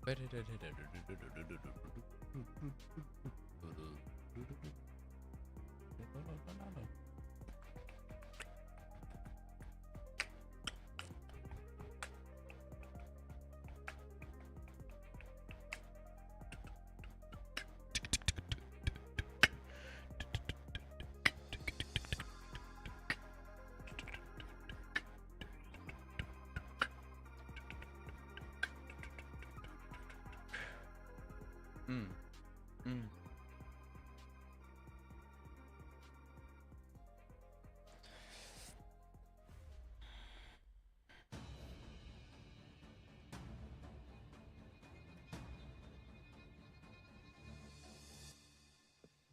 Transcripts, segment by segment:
A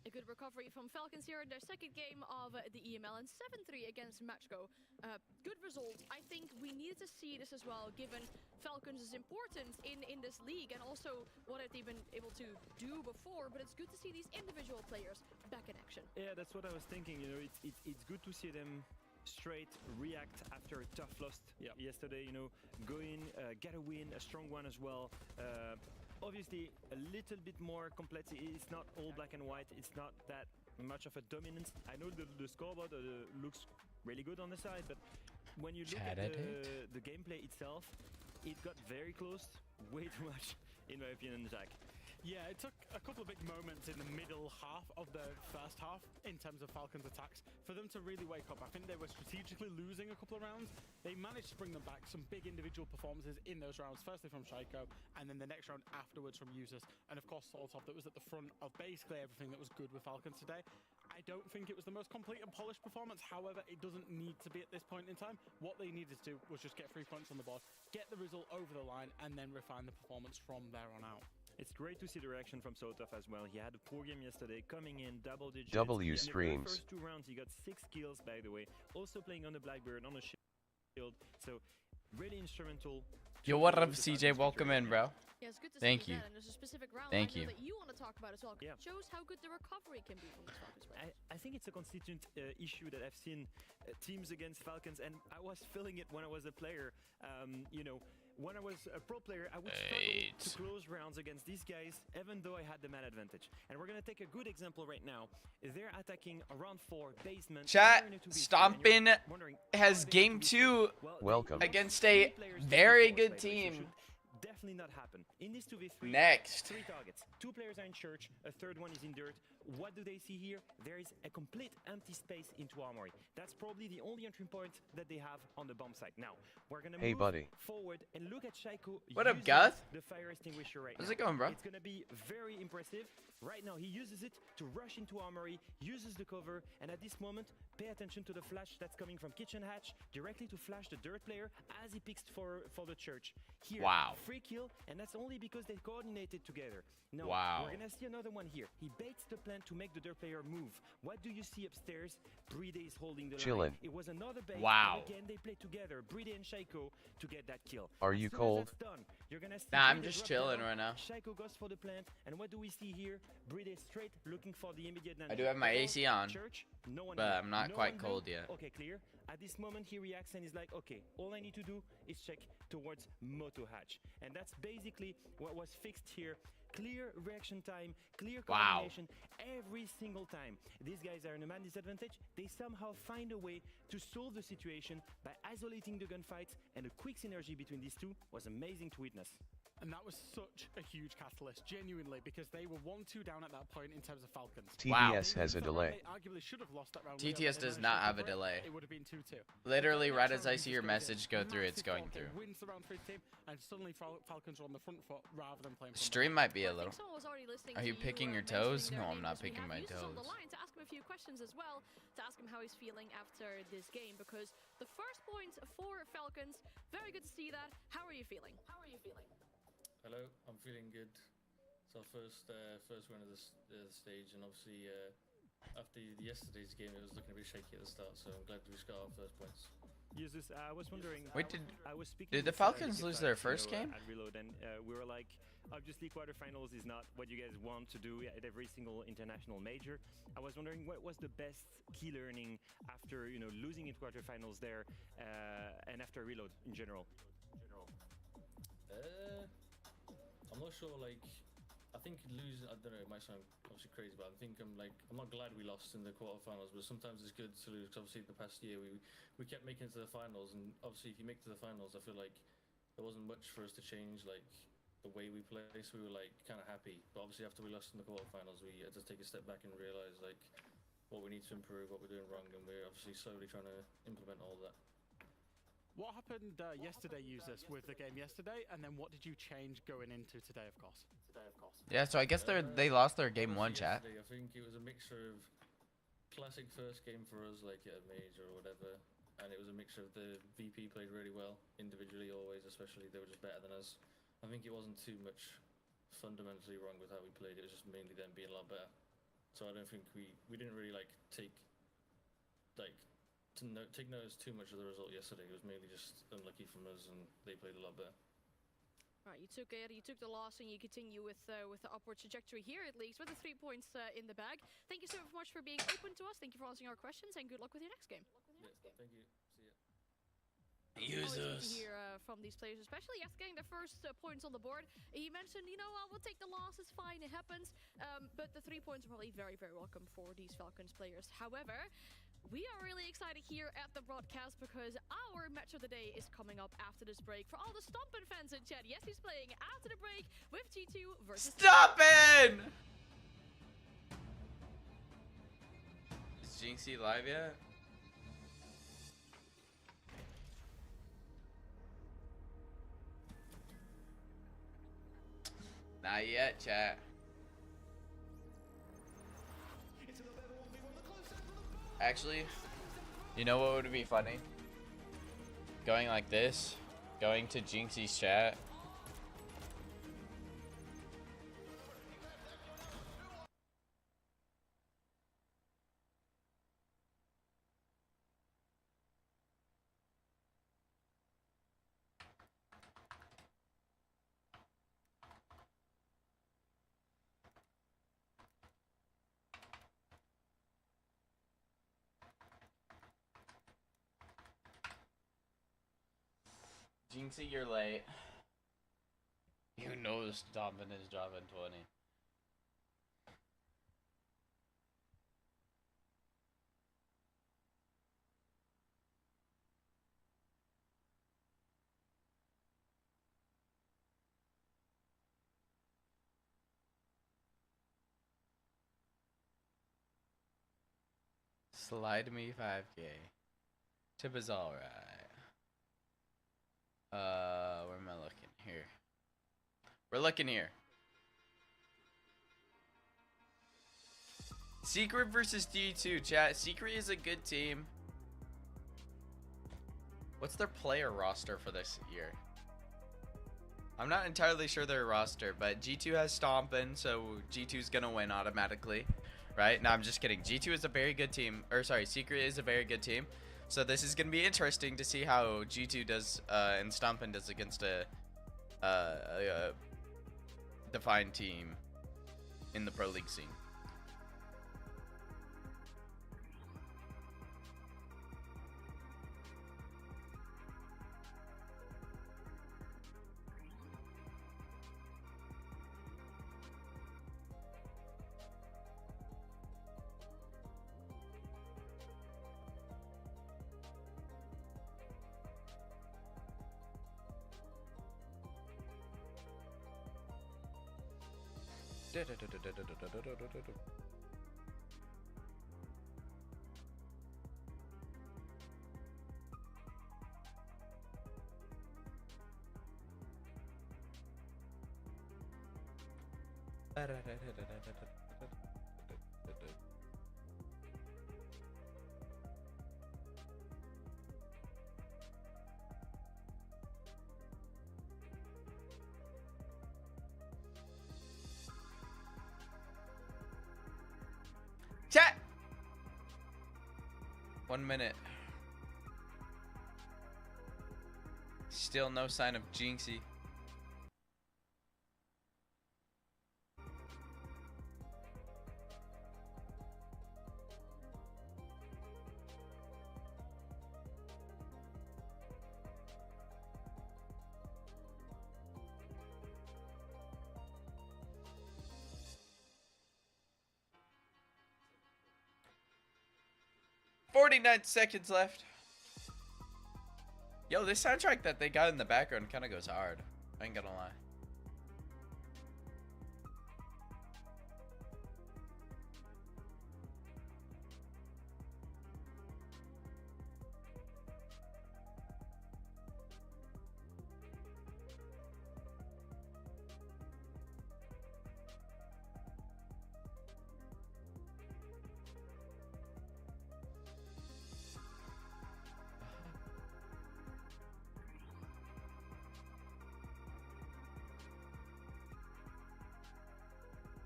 good recovery from Falcons here in their second game of the EML and 7-3 against Matchgo. Good result. I think we needed to see this as well, given Falcons' importance in this league and also what they've been able to do before. But it's good to see these individual players back in action. Yeah, that's what I was thinking. You know, it's good to see them straight react after a tough loss yesterday. You know, go in, get a win, a strong one as well. Obviously, a little bit more complexity. It's not all black and white. It's not that much of a dominance. I know the scoreboard looks really good on the side, but when you look at the gameplay itself, it got very close, way too much, in my opinion, Jack. Yeah, it took a couple of big moments in the middle half of the first half in terms of Falcons' attacks for them to really wake up. I think they were strategically losing a couple of rounds. They managed to bring them back, some big individual performances in those rounds, firstly from Shaiko, and then the next round afterwards from Users. And of course, Soltov that was at the front of basically everything that was good with Falcons today. I don't think it was the most complete and polished performance. However, it doesn't need to be at this point in time. What they needed to do was just get 3 points on the board, get the result over the line, and then refine the performance from there on out. It's great to see the reaction from Soltov as well. He had a poor game yesterday, coming in double digits. W in streams. the first 2 rounds, he got 6 kills, by the way. Also playing on the Blackbird, on a shield. So, really instrumental. Yo, what up, CJ? Welcome in, bro. Yeah, it's good to Thank see you. that, and there's a specific round Thank I know you. that you want to talk about as well. Yeah. It shows how good the recovery can be from these Falcons players. I think it's a constituent issue that I've seen teams against Falcons, and I was feeling it when I was a player. You know, when I was a pro player, I would struggle to close rounds against these guys, even though I had the man advantage. And we're going to take a good example right now. They're attacking around 4 basement. Chat, STOMPN has game 2 Welcome. against a very good team. Definitely not happen. In this 2v3, Next. 3 targets. 2 players are in church, a third one is in dirt. What do they see here? There is a complete empty space into Armory. That's probably the only entry point that they have on the bomb site. Now, we're gonna move forward and look at Shaiko. What up, Gus? The fire extinguisher right How's now. it going, bro? It's gonna be very impressive. Right now, he uses it to rush into Armory, uses the cover, and at this moment, pay attention to the flash that's coming from Kitchen Hatch, directly to flash the dirt player as he picks for the church. Here, free kill, and that's only because they coordinated together. Now, we're gonna see another one here. He baits the plan to make the dirt player move. What do you see upstairs? Bride is holding the line. It was another bait. Again, they play together, Bride and Shaiko, to get that kill. Are you cold? Done, you're gonna see Nah, I'm just chilling right now. Shaiko goes for the plant, and what do we see here? Bride is straight looking for the immediate damage. I do have my AC on, Church, no one but here. I'm not No quite one cold blue. yet. Okay, clear. At this moment, he reacts and is like, okay, all I need to do is check towards Moto Hatch. And that's basically what was fixed here. Clear reaction time, clear coordination every single time. These guys are in a man disadvantage. They somehow find a way to solve the situation by isolating the gunfights, and the quick synergy between these two was amazing to witness. And that was such a huge catalyst, genuinely, because they were 1-2 down at that point in terms of Falcons. TTS has a delay. They arguably should have lost that round. TTS does not have a delay. It would have been 2-2. Literally, right as I see your message go through, it's going through. Wins the round for his team, and suddenly Falcons are on the front foot rather than playing. Stream might be a little. Are you to picking your toes? No, I'm not picking my toes. On the line to ask him a few questions as well, to ask him how he's feeling after this game, because the first point for Falcons, very good to see that. How are you feeling? How are you feeling? Hello, I'm feeling good. It's our first win of the stage, and obviously after yesterday's game, it was looking a bit shaky at the start. So I'm glad we got our first points. Jesus, I was wondering. Wait, did the Falcons lose their first game? At Reload, and we were like, obviously quarterfinals is not what you guys want to do at every single international major. I was wondering what was the best key learning after losing in quarterfinals there, and after Reload in general. I'm not sure. Like, I think losing. I don't know. It might sound obviously crazy, but I'm not glad we lost in the quarterfinals. But sometimes it's good to lose. 'Cause obviously, the past year we kept making it to the finals, and obviously, if you make it to the finals, I feel like there wasn't much for us to change. Like the way we play, so we were like kind of happy. But obviously, after we lost in the quarterfinals, we had to take a step back and realize like what we need to improve, what we're doing wrong, and we're obviously slowly trying to implement all that. What happened yesterday, users, with the game yesterday, and then what did you change going into today, of course? Yeah, so I guess they lost their game one, chat. I think it was a mixture of classic first game for us, like at a major or whatever, and it was a mixture of the VP played really well individually, always, especially they were just better than us. I think it wasn't too much fundamentally wrong with how we played. It was just mainly them being a lot better. So I don't think we didn't really like take notice too much of the result yesterday. It was mainly just unlucky from us, and they played a lot better. Right, you took it, you took the loss, and you continue with the upward trajectory here, at least, with the 3 points in the bag. Thank you so much for being open to us. Thank you for answering our questions, and good luck with your next game. Yeah, thank you. See ya. Always good to hear from these players, especially after getting the first points on the board. He mentioned, you know, we'll take the loss, it's fine, it happens. But the 3 points are probably very, very welcome for these Falcons players. However, we are really excited here at the broadcast because our match of the day is coming up after this break. For all the STOMPN fans in chat, yes, he's playing after the break with G2 versus STOMPN! Is Jinxie live yet? Not yet, chat. Actually, you know what would be funny? Going like this, going to Jinxie's chat. Jinxie, you're late. You know STOMPN is dropping 20. Slide me 5K. Tip is alright. Where am I looking? Here. We're looking here. Secret versus D2, chat. Secret is a good team. What's their player roster for this year? I'm not entirely sure their roster, but G2 has STOMPN, so G2's gonna win automatically. Right? No, I'm just kidding. G2 is a very good team. Or sorry, Secret is a very good team. So this is going to be interesting to see how G2 does and STOMPN does against a defined team in the Pro League scene. Chat! 1 minute. Still no sign of Jinxie. 49 seconds left. Yo, this soundtrack that they got in the background kind of goes hard. I ain't gonna lie.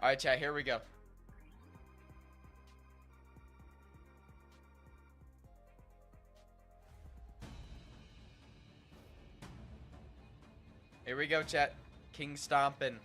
All right, chat, here we go. Here we go, chat. King stomping.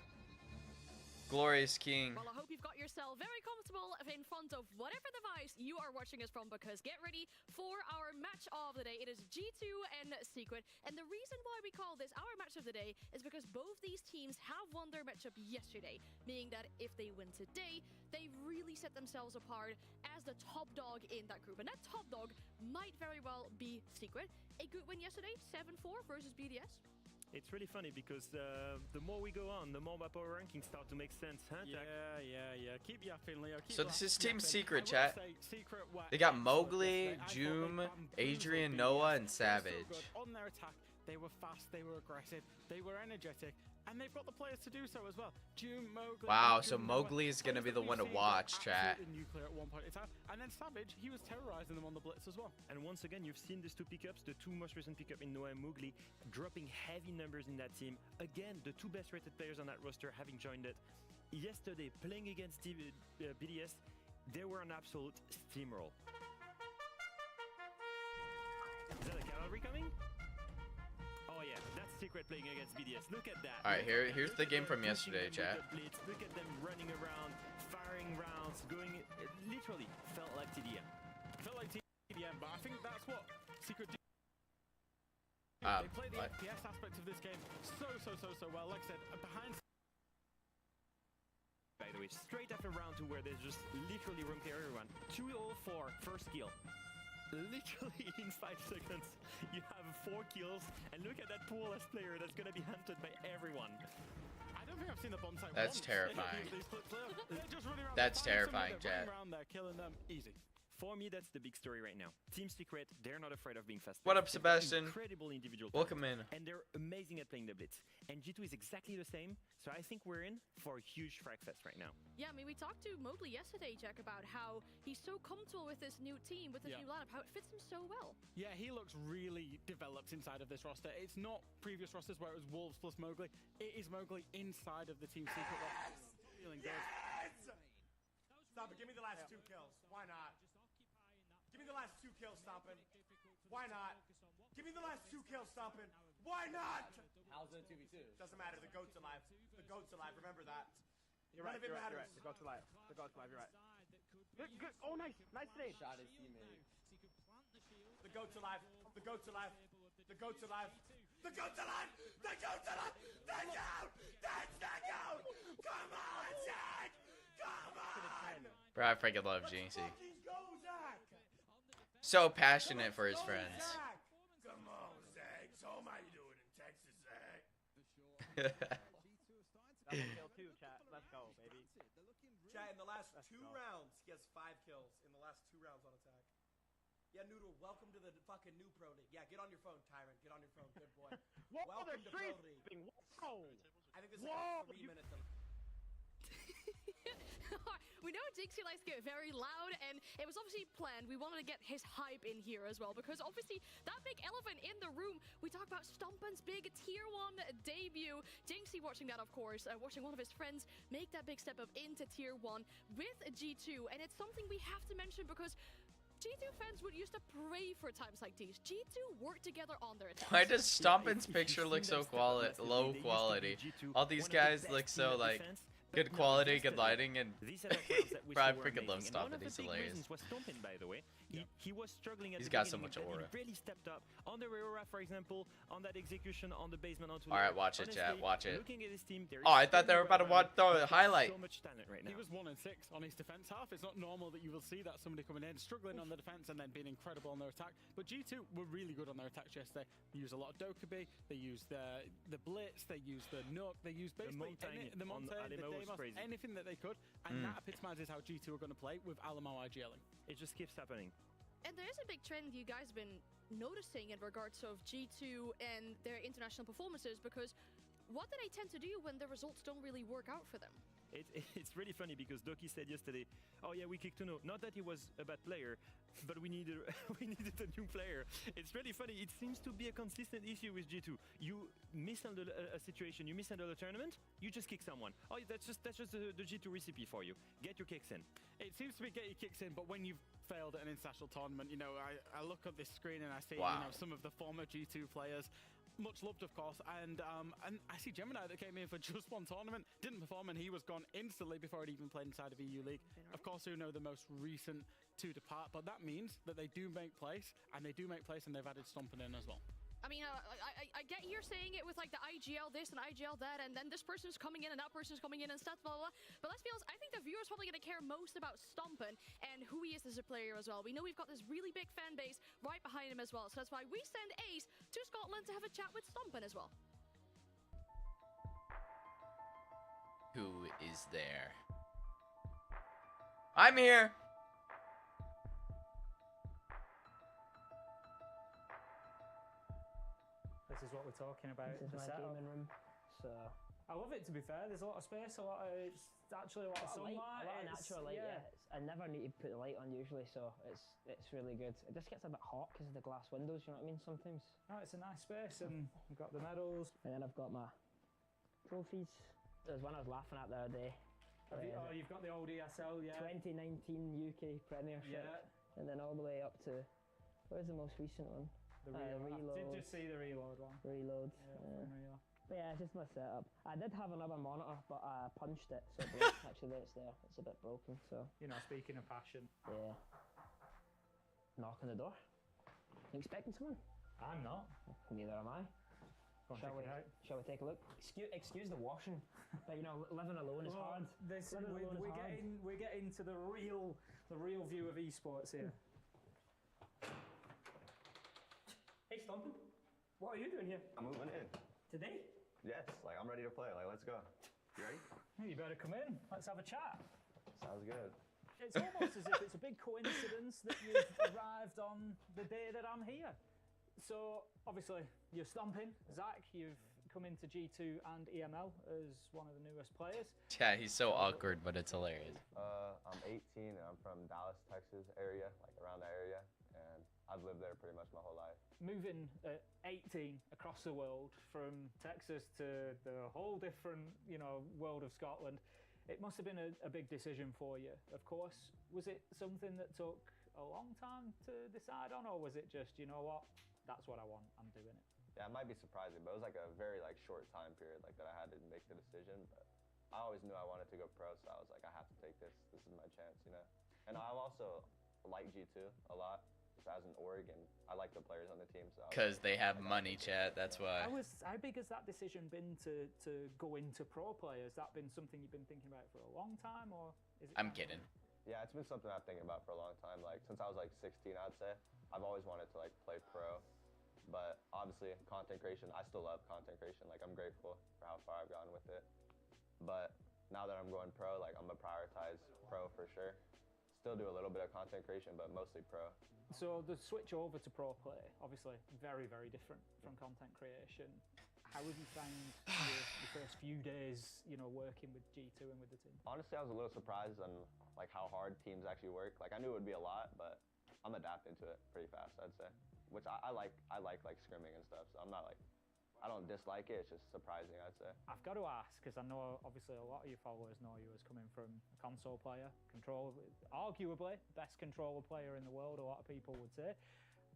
Glorious King. Well, I hope you've got yourself very comfortable in front of whatever device you are watching us from, because get ready for our match of the day. It is G2 and Secret, and the reason why we call this our match of the day is because both these teams have won their matchup yesterday, meaning that if they win today, they really set themselves apart as the top dog in that group, and that top dog might very well be Secret. A good win yesterday, 7-4 versus BDS. It's really funny because the more we go on, the more my power rankings start to make sense, huh, Jack? Yeah. Keep yapping, Leo. Keep So this is Team yapping. Secret, I will chat. say Secret were They got excellent Mowgli, yesterday. I thought they Joom, bamboozled Adrian, BDS. Noah, and They were so Savage. good on their attack. They were fast, they were aggressive, they were energetic, and they've got the players to do so as well. Joom, Mowgli, Wow, Adrian, so Noah, Mowgli is gonna players be that the we've one to seen were watch, chat. absolutely nuclear at one point in time. And then Savage, he was terrorizing them on the blitz as well. And once again, you've seen these two pickups, the two most recent pickup in Noah and Mowgli, dropping heavy numbers in that team. Again, the two best rated players on that roster having joined it. Yesterday, playing against BDS, they were an absolute steamroll. Is that a cavalry coming? Oh yeah, that's Secret playing against BDS. Look at that. All right, here's the game from Pushing yesterday, them chat. with the blitz. Look at them running around, firing rounds, going. It literally felt like TDM. Felt like TDM, but I think that's what Secret do. Ah, They play the what? FPS aspect of this game so well. Like I said, behind. By the way, straight after round 2 where there's just literally room for everyone. 204 first kill. Literally in 5 seconds, you have 4 kills, and look at that pool-less player that's gonna be hunted by everyone. I don't think I've seen the bonsai. That's once. terrifying. They're just running around. That's They're terrifying, running chat. around there, killing them easy. For me, that's the big story right now. Team Secret, they're not afraid of being fast. What up, They've got Sebastian? Incredible individual Welcome talent, in. and they're amazing at playing the blitz. And G2 is exactly the same, so I think we're in for a huge frag fest right now. Yeah, I mean, we talked to Mowgli yesterday, Jack, about how he's so comfortable with this new team, with this new lineup, how it fits him so well. Yeah, he looks really developed inside of this roster. It's not previous rosters where it was Wolves plus Mowgli. It is Mowgli inside of the Team Secret roster. Feeling good. Stop it, give me the last 2 kills. Why not? Give me the last 2 kills, Stompin. Why not? Give me the last 2 kills, Stompin. Why not? How's it 2v2? Doesn't matter, the GOAT's alive. The GOAT's alive, remember that. You're right, None of it you're matters. right. The GOAT's alive. The GOAT's alive, you're right. Good. Oh, nice trade. Shot his teammate. The GOAT's alive. The GOAT's alive. The GOAT's alive. The GOAT's alive! The GOAT's alive! The GOAT! That's the GOAT! Come on, Zach! Come on! Bro, I freaking love Jinxie. Fucking go, Zach! So passionate for his friends. Zach! Come on, Zach. So how you doing in Texas, Zach? Double kill 2, chat. Let's go, baby. Chat, in the last 2 rounds, he has 5 kills in the last 2 rounds on attack. Yeah, Noodle, welcome to the fucking new Pro League. Yeah, get on your phone, Tyrant. Get on your phone. Good boy. Welcome to Pro League. Whoa! I think this is like 3 minutes of... We know Dixie likes to get very loud, and it was obviously planned. We wanted to get his hype in here as well, because obviously that big elephant in the room, we talk about STOMPN's big Tier 1 debut. Jinxie watching that, of course, watching one of his friends make that big step up into Tier 1 with G2, and it's something we have to mention because G2 fans would used to pray for times like these. G2 work together on their attacks. Why does Stompin's If you've picture seen look them so step up massively, low they used to be quality? G2, All these one of the guys best look team so at like defense, Good No, quality, yesterday, good lighting, and these are the rounds that we Bro, I were freaking love amazing. And one STOMPN, of the he's big hilarious. reasons was STOMPN, by the way. He was struggling at He's the got so beginning, much and then aura. He really stepped up on the Aurora, for example, on that execution on the basement onto All right, watch it, chat. Watch it. Looking at his team, there Oh, I is thought they so were about to much watch talent. the highlight. So much talent right now. He was 1 and 6 on his defense half. It's not normal that you will see that somebody coming in, struggling on the defense, and then being incredible on their attack. But G2 were really good on their attacks yesterday. They used a lot of Dokkaebi. They used the Blitz. They used the Nook. They used basically the on Montaigne, the Alemo was Deimos, crazy. anything that they could. And that epitomizes how G2 are going to play with Alamo IGLing. It just keeps happening. And there is a big trend you guys have been noticing in regards of G2 and their international performances, because what do they tend to do when the results don't really work out for them? It's really funny because Doki said yesterday, oh yeah, we kicked Tuno. Not that he was a bad player, but we needed a new player. It's really funny. It seems to be a consistent issue with G2. You mishandle a situation, you mishandle a tournament, you just kick someone. Oh, that's just the G2 recipe for you. Get your kicks in. It seems to be get your kicks in, but when you've failed at an international tournament, you know, I look at this screen and I see, you know, some of the former G2 players. Much loved, of course, and I see Gemini that came in for just one tournament, didn't perform, and he was gone instantly before he'd even played inside of EU League. Of course, who know the most recent to depart, but that means that they do make place, and they've added STOMPN in as well. I mean, I get you're saying it with like the IGL this and IGL that, and then this person's coming in and that person's coming in and stuff, blah, blah, blah. But let's be honest, I think the viewer's probably going to care most about STOMPN and who he is as a player as well. We know we've got this really big fan base right behind him as well. So that's why we send Ace to Scotland to have a chat with STOMPN as well. Who is there? I'm here. This is what we're talking about. This is the my setup. gaming room. So I love it, to be fair. There's a lot of space, it's actually a lot of sunlight. a lot of natural light. Yeah, I never need to put the light on usually, so it's really good. It just gets a bit hot because of the glass windows. You know what I mean? Sometimes. No, it's a nice space, and we've got the medals. And then I've got my trophies. There's one I was laughing at the other day. You've got the old ESL, yeah. 2019 UK Premiership. Yeah. And then all the way up to, where's the most recent one? The reload. Reload. I did just see the reload one. Reload. Yeah, reload. But yeah, it's just my setup. I did have another monitor, but I punched it, so it broke. Actually, it's there. It's a bit broken, so. You know, speaking of passion. Yeah. Knock on the door. You expecting someone? I'm not. Neither am I. Shall we take a look? Excuse the washing, but you know, living alone is hard. We're getting to the real view of esports here. Hey, STOMPN, what are you doing here? I'm moving in. Today? Yes, like I'm ready to play. Like, let's go. You ready? Hey, you better come in. Let's have a chat. Sounds good. It's almost as if it's a big coincidence that you've arrived on the day that I'm here. So, obviously, you're STOMPN. Zach, you've come into G2 and EML as one of the newest players. Yeah, he's so awkward, but it's hilarious. I'm 18 and I'm from Dallas, Texas area, like around that area, and I've lived there pretty much my whole life. Moving at 18 across the world from Texas to the whole different, you know, world of Scotland, it must have been a big decision for you, of course. Was it something that took a long time to decide on, or was it just, you know what, that's what I want, I'm doing it? Yeah, it might be surprising, but it was like a very like short time period like that I had to make the decision. But I always knew I wanted to go pro, so I was like, I have to take this. This is my chance, you know. And I also like G2 a lot, just as an org, and I like the players on the team. So Because they have money, chat. That's why. How big has that decision been to go into pro play? Has that been something you've been thinking about for a long time, or is it? I'm kidding. Yeah, it's been something I've thinking about for a long time. Like since I was like 16, I'd say I've always wanted to like play pro. But obviously, content creation, I still love content creation. Like, I'm grateful for how far I've gotten with it. But now that I'm going pro, like, I'm going to prioritize pro for sure. Still do a little bit of content creation, but mostly pro. So the switch over to pro play, obviously, very, very different from content creation. How have you found your first few days, you know, working with G2 and with the team? Honestly, I was a little surprised on, like, how hard teams actually work. Like, I knew it would be a lot, but I'm adapting to it pretty fast, I'd say. Which I like scrimming and stuff, so I'm not like, I don't dislike it, it's just surprising, I'd say. I've got to ask, because I know obviously a lot of your followers know you as coming from a console player, arguably best controller player in the world, a lot of people would say.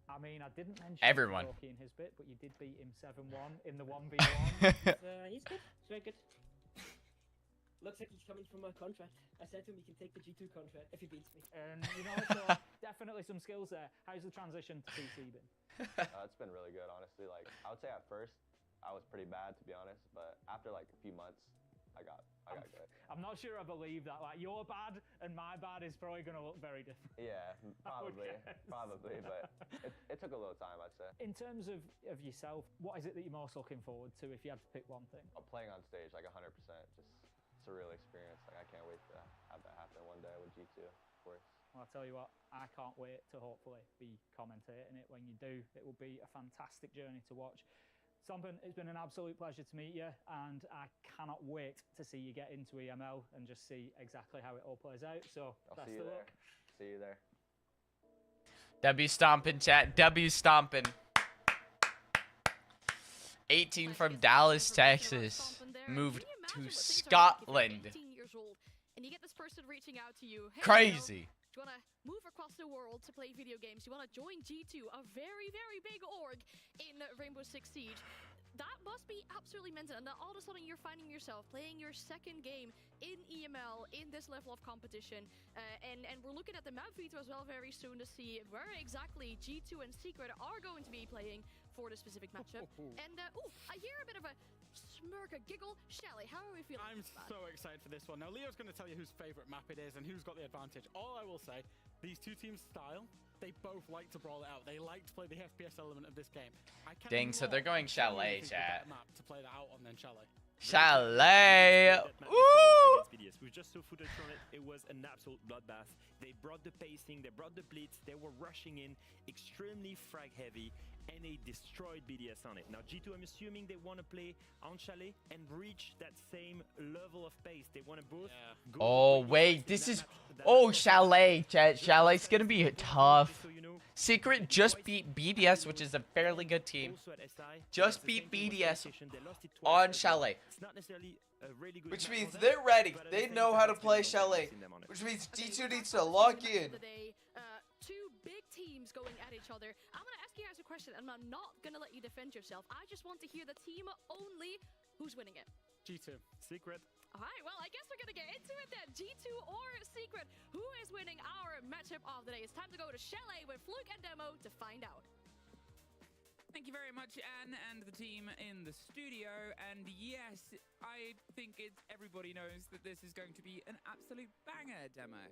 I mean, I didn't mention Everyone in his bit, but you did beat him 7-1 in the 1v1. He's good. He's very good. Looks like he's coming from a contract. I said to him he can take the G2 contract if he beats me. And you know, so definitely some skills there. How's the transition to PC been? It's been really good, honestly. Like, I would say at first, I was pretty bad, to be honest. But after like a few months, I got good. I'm not sure I believe that. Like, your bad and my bad is probably going to look very different. Yeah, probably, but it took a little time, I'd say. In terms of yourself, what is it that you're most looking forward to if you had to pick one thing? Playing on stage, like 100%, just surreal experience. Like, I can't wait to have that happen one day with G2, of course. Well, I'll tell you what, I can't wait to hopefully be commentating it. When you do, it will be a fantastic journey to watch. STOMPN, it's been an absolute pleasure to meet you, and I cannot wait to see you get into EML and just see exactly how it all plays out. So, I'll see you there. See you there. W stompin', chat. W stompin'. 18 from Dallas, Texas. Moved to Scotland. 18 years old, and you get this person reaching out to you. Hey, Crazy. Do you want to move across the world to play video games? You want to join G2, a very, very big org in Rainbow Six Siege? That must be absolutely mental. And then all of a sudden, you're finding yourself playing your second game in EML in this level of competition. And we're looking at the map feature as well very soon to see where exactly G2 and Secret are going to be playing for the specific matchup. And I hear a bit of a smirk, a giggle. Shelly, how are we feeling? I'm so excited for this one. Now, Leo's going to tell you whose favorite map it is and who's got the advantage. All I will say, these two teams' style, they both like to brawl it out. They like to play the FPS element of this game. Dang, so they're going Chalet, chat. Map to play that out on then Chalet. Chalet! Woo! We just saw footage from it. It was an absolute bloodbath. They brought the pacing, they brought the blitz, they were rushing in, extremely frag heavy, and they destroyed BDS on it. Now G2, I'm assuming they want to play on Chalet and reach that same level of pace. They want to both go. Oh, wait, this is... Oh, Chalet, chat. Chalet's going to be tough. Secret just beat BDS, which is a fairly good team. Just beat BDS on Chalet. Which means they're ready. They know how to play Chalet. Which means G2 needs to lock in. Two big teams going at each other. I'm going to ask you guys a question, and I'm not going to let you defend yourself. I just want to hear the team only. Who's winning it? G2. Secret. All right, well, I guess we're going to get into it then. G2 or Secret? Who is winning our matchup of the day? It's time to go to Chalet with Fluke and Demo to find out. Thank you very much, Anne, and the team in the studio. And yes, I think everybody knows that this is going to be an absolute banger demo.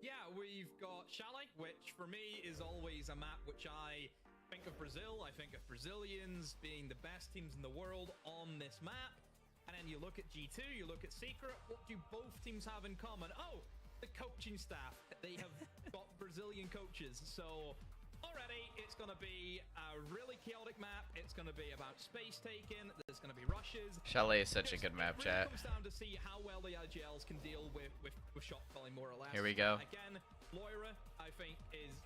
Yeah, we've got Chalet, which for me is always a map which I think of Brazil. I think of Brazilians being the best teams in the world on this map. And then you look at G2, you look at Secret. What do both teams have in common? Oh, the coaching staff. They have got Brazilian coaches. So already it's going to be a really chaotic map. It's going to be about space taking. There's going to be rushes. Chalet is such a good map, chat. It comes down to see how well the IGLs can deal with shot calling, more or less. Here we go. Again, Loira, I think,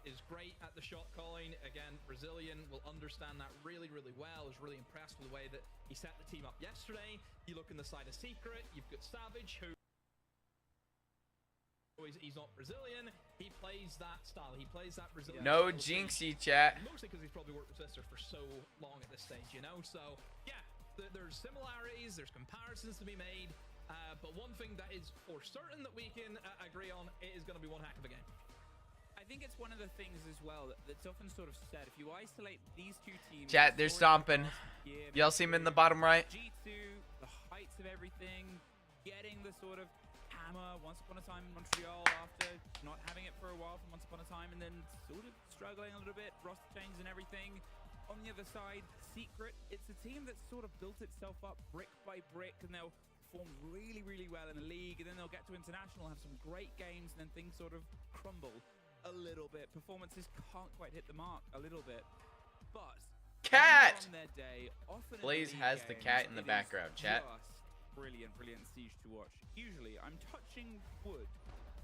is great at the shot calling. Again, Brazilian will understand that really, really well. I was really impressed with the way that he set the team up yesterday. You look in the side of Secret, you've got Savage, who he's not Brazilian. He plays that style. He plays that Brazilian. No jinxy, chat. Mostly because he's probably worked with Twister for so long at this stage, you know? So, yeah, there's similarities, there's comparisons to be made. But one thing that is for certain that we can agree on, it is going to be one heck of a game. I think it's one of the things as well that's often sort of said. If you isolate these two teams... Chat, they're stomping. Y'all see him in the bottom right? G2, the heights of everything, getting the sort of hammer once upon a time in Montreal after not having it for a while from once upon a time, and then sort of struggling a little bit, roster changes and everything. On the other side, Secret, it's a team that's sort of built itself up brick by brick, and they'll perform really, really well in the league, and then they'll get to international, have some great games, and then things sort of crumble a little bit. Performances can't quite hit the mark a little bit, but cat on their day, often Blaze has the cat in the background, chat. Brilliant Siege to watch. Usually, I'm touching wood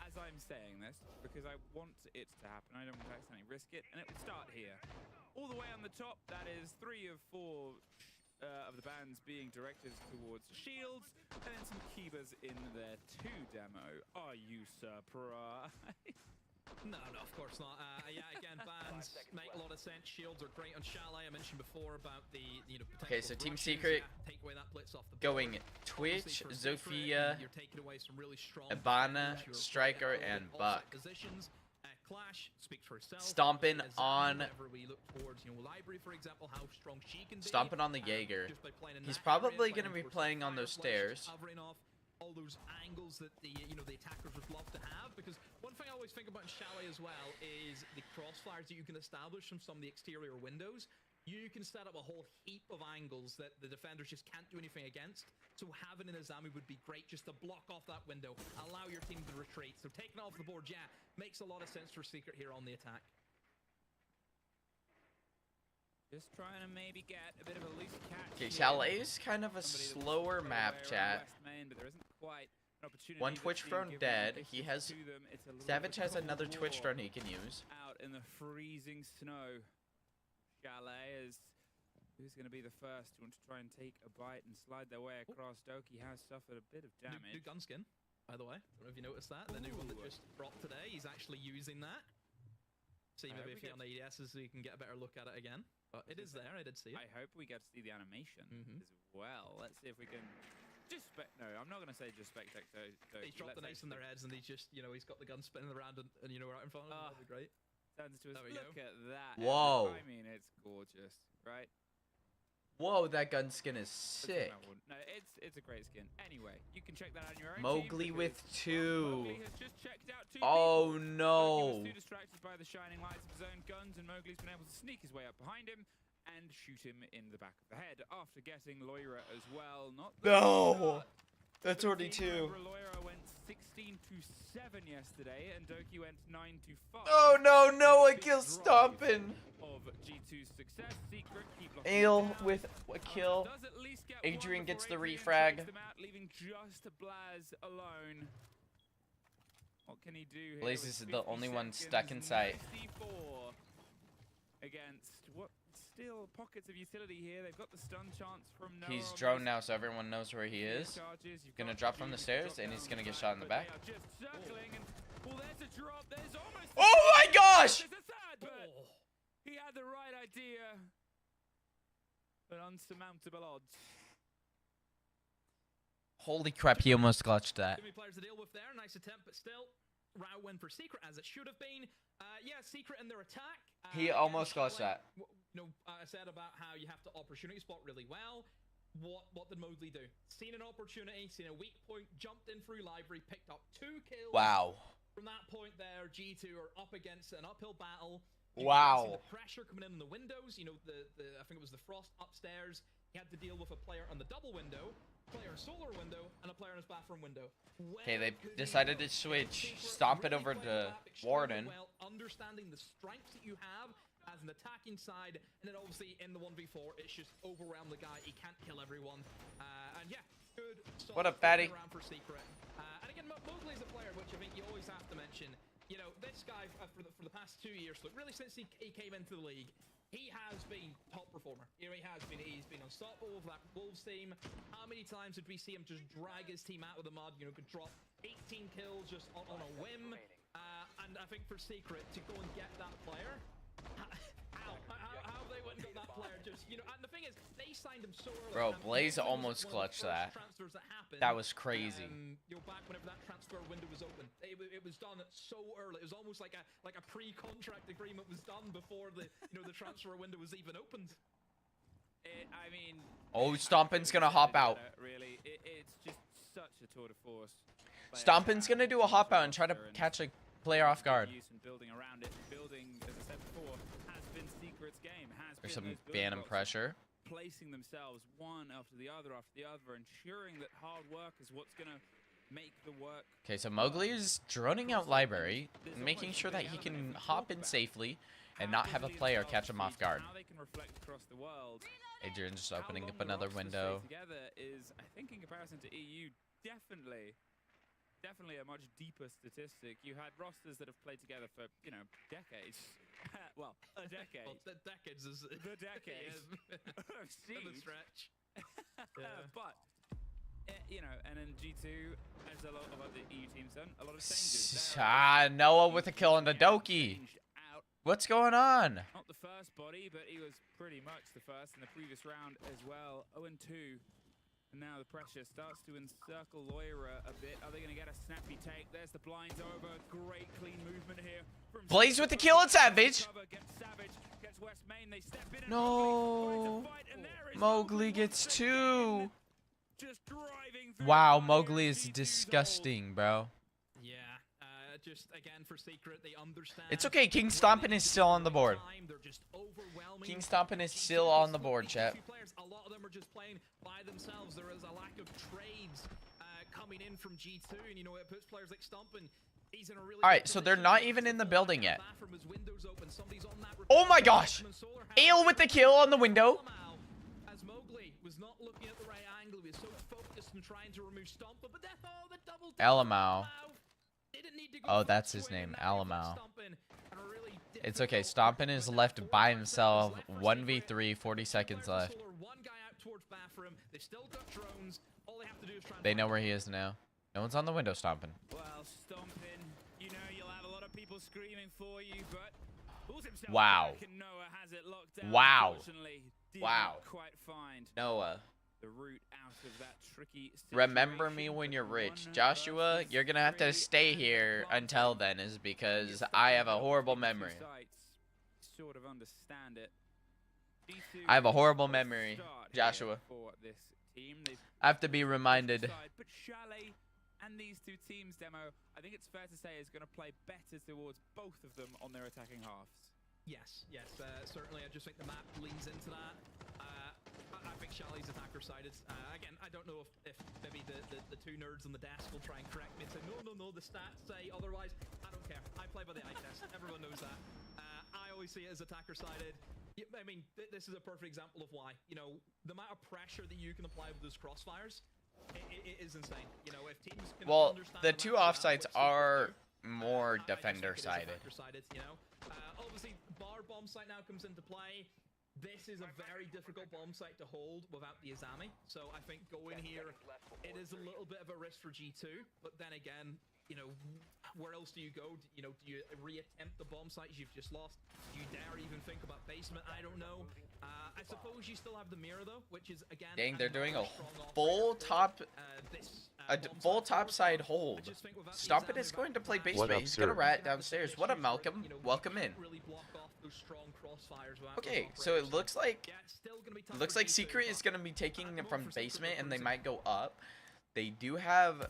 as I'm saying this because I want it to happen. I don't want to accidentally risk it, and it will start here. All the way on the top, that is 3 of 4 of the bands being directed towards shields, and then some Kibas in there too, Demo. Are you surprised? No, of course not. Yeah, again, bands Guns make a lot of sense. Shields are great on Chalet. I mentioned before about the potential Okay, so Team rushes, Secret take away that blitz off the board. going Obviously, Twitch, for Secret, Zofia, you're taking away some really strong Ibana, defenders. You're Striker, playing and offset Buck. positions. Clash speaks for itself. Stomping Obviously, on- whenever we look towards, Library, for example, how strong she can be. Stomping on the Jaeger. Just by playing in He's that probably area, going to be towards playing the on those fireflies, stairs. covering off all those angles that the attackers would love to have. Because one thing I always think about in Chalet as well is the crossfires that you can establish from some of the exterior windows. You can set up a whole heap of angles that the defenders just can't do anything against. So having an Azami would be great just to block off that window, allow your team to retreat. So taking off the board, yeah, makes a lot of sense for Secret here on the attack. Just trying to maybe get a bit of a loose catch. Okay, here. Chalet is kind of a Somebody that slower wants to map, play around chat. West Main, but there isn't quite an opportunity One that's Twitch being throne given dead. this He has... to them. It's a little Savage bit has of a another Twitch war throne he can use. out in the freezing snow. Chalet is who's going to be the first one to try and take a bite and slide their way across. Doki has suffered a bit of damage. New gun skin, by the way. I don't know if you noticed that. The new one that just dropped today. He's actually using that. See maybe if you on ADS so you can get a better look at it again. But it is there. I did see it. I hope we get to see the animation as well. Let's see if we can just no, I'm not going to say just spectate. He's dropped the knives in their heads and he's just, he's got the gun spinning around and right in front of him. That'd be great. Turns to us. Look at that. Whoa. I mean, it's gorgeous, right? Whoa, that gun skin is sick. No, it's a great skin. Anyway, you can check that out on your own. Mowgli team with two. Mowgli has just checked out two Oh people. no. He was too distracted by the shining lights of his own guns, and Mowgli's been able to sneak his way up behind him and shoot him in the back of the head after getting Loira as well. Not the No. shot, That's but already team two. member Loira went 16-7 yesterday, and Doki went 9-5. Oh no, Noah Big kills drive Stompin. Of G2's success. Secret keep locking Ale it down. with a kill. Does at least get Adrian one gets the before Adrian refrag. takes them out, leaving just Blaz alone. What can he do here? Blaze with is the 50 only one seconds, stuck in sight. 94 against what still pockets of utility here. They've got the stun chance from Noah. He's on drone these now, so everyone knows where he is. charges. You've Gonna got drop from the Judy stairs, drop and down he's on gonna the get side, shot in the but back. they are just circling and, well, there's a drop. There's almost a Oh my gosh! There's a third, but he had the right idea. But unsurmountable odds. Holy crap, he almost clutched that. Too many players to deal with there. Nice attempt, but still, row win for Secret as it should have been. Yeah, Secret in their attack. He almost clutched that. I said about how you have to opportunity spot really well. What did Mowgli do? Seen an opportunity, seen a weak point, jumped in through library, picked up 2 kills. Wow. From that point there, G2 are up against an uphill battle. Wow. The pressure coming in the windows. I think it was the Frost upstairs. He had to deal with a player on the double window, player in solar window, and a player in his bathroom window. Okay, they decided to switch, stomp it over to Warden. Well, understanding the strengths that you have as an attacking side, and then obviously in the 1v4, it's just overwhelm the guy. He can't kill everyone. And yeah, good. What up, fatty? Around for Secret. And again, Mowgli is a player which I think you always have to mention. This guy for the past 2 years, look, really since he came into the league, he has been top performer. He has been. He's been unstoppable with that Wolves team. How many times did we see him just drag his team out of the mud? Could drop 18 kills just on a whim. And I think for Secret to go and get that player, how they went and got that player? Just and the thing is, they signed him so early. Bro, Blaze almost clutched that. That was crazy. Back whenever that transfer window was open, it was done so early. It was almost like a pre-contract agreement was done before the the transfer window was even opened. I mean, Oh, Stompin's gonna hop out. Really, it's just such a tour de force. Stompin's gonna do a hop out and try to catch a player off guard. Building around it, building, as I said before, has been Secret's game. There's some Phantom pressure. Placing themselves one after the other, ensuring that hard work is what's gonna make the work. Okay, so Mowgli is droning out library, making sure that he can hop in safely and not have a player catch him off guard. How they can reflect across the world. Adrian's just opening up another window. Together is, I think, in comparison to EU, definitely a much deeper statistic. You had rosters that have played together for decades. Well, a decade. Well, the decades is the decade of Siege. The stretch. But and in G2, as a lot of other EU teams done, a lot of changes. Noah with a kill on the Doki. Out What's going on? Not the first body, but he was pretty much the first in the previous round as well. 0-2. And now the pressure starts to encircle Loira a bit. Are they going to get a snappy take? There's the blinds over. Great clean movement here. Blaze with the kill at Savage. Gets West Main. They step in. No. Mowgli gets 2. Just driving through. Wow, Mowgli is disgusting, bro. Yeah, just again for Secret, they understand. It's okay. King Stompin is still on the board. King Stompin is still on the board, chat. A lot of them are just playing by themselves. There is a lack of trades coming in from G2, and you know it puts players like Stompin. All right, so they're not even in the building yet. Oh my gosh! Ale with the kill on the window. As Mowgli was not looking at the right angle, he was so focused on trying to remove Stomper, but that's all the double. Alamau. Oh, that's his name, Alamau. It's okay. Stompin is left by himself. 1v3, 40 seconds left. They know where he is now. No one's on the window stomping. Well, Stompin, you know you'll have a lot of people screaming for you, but pulls himself wow. back and Noah has it locked down. Wow. Did wow. Not quite find Noah. The route out of that tricky situation. Remember me when you're rich. Joshua, you're gonna have to stay here until then, is because I have a horrible memory. Sort of understand it. I have a horrible memory, Joshua. I have to be reminded. But Chalet and these two teams, Demo, I think it's fair to say is going to play better towards both of them on their attacking halves. Yes, certainly. I just think the map leans into that. I think Chalet's attacker sided. Again, I don't know if maybe the two nerds on the desk will try and correct me and say, no, the stats say otherwise. I don't care. I play by the eye test. Everyone knows that. I always see it as attacker sided. I mean, this is a perfect example of why. You know, the amount of pressure that you can apply with those crossfires, it is insane. You know, if teams can understand the two offsides are more defender sided. You know, obviously, bar bomb site now comes into play. This is a very difficult bomb site to hold without the Azami. So I think going here, it is a little bit of a risk for G2. But then again, you know, where else do you go? You know, do you re-attempt the bomb sites you've just lost? Do you dare even think about basement? I don't know. I suppose you still have the mirror though, which is again. Dang, they're doing a full top, full top side hold. Stompin is going to play basement. He's gonna rat downstairs. What up, Malcolm? Welcome in. Okay, so it looks like Secret is gonna be taking them from basement, and they might go up. They do have.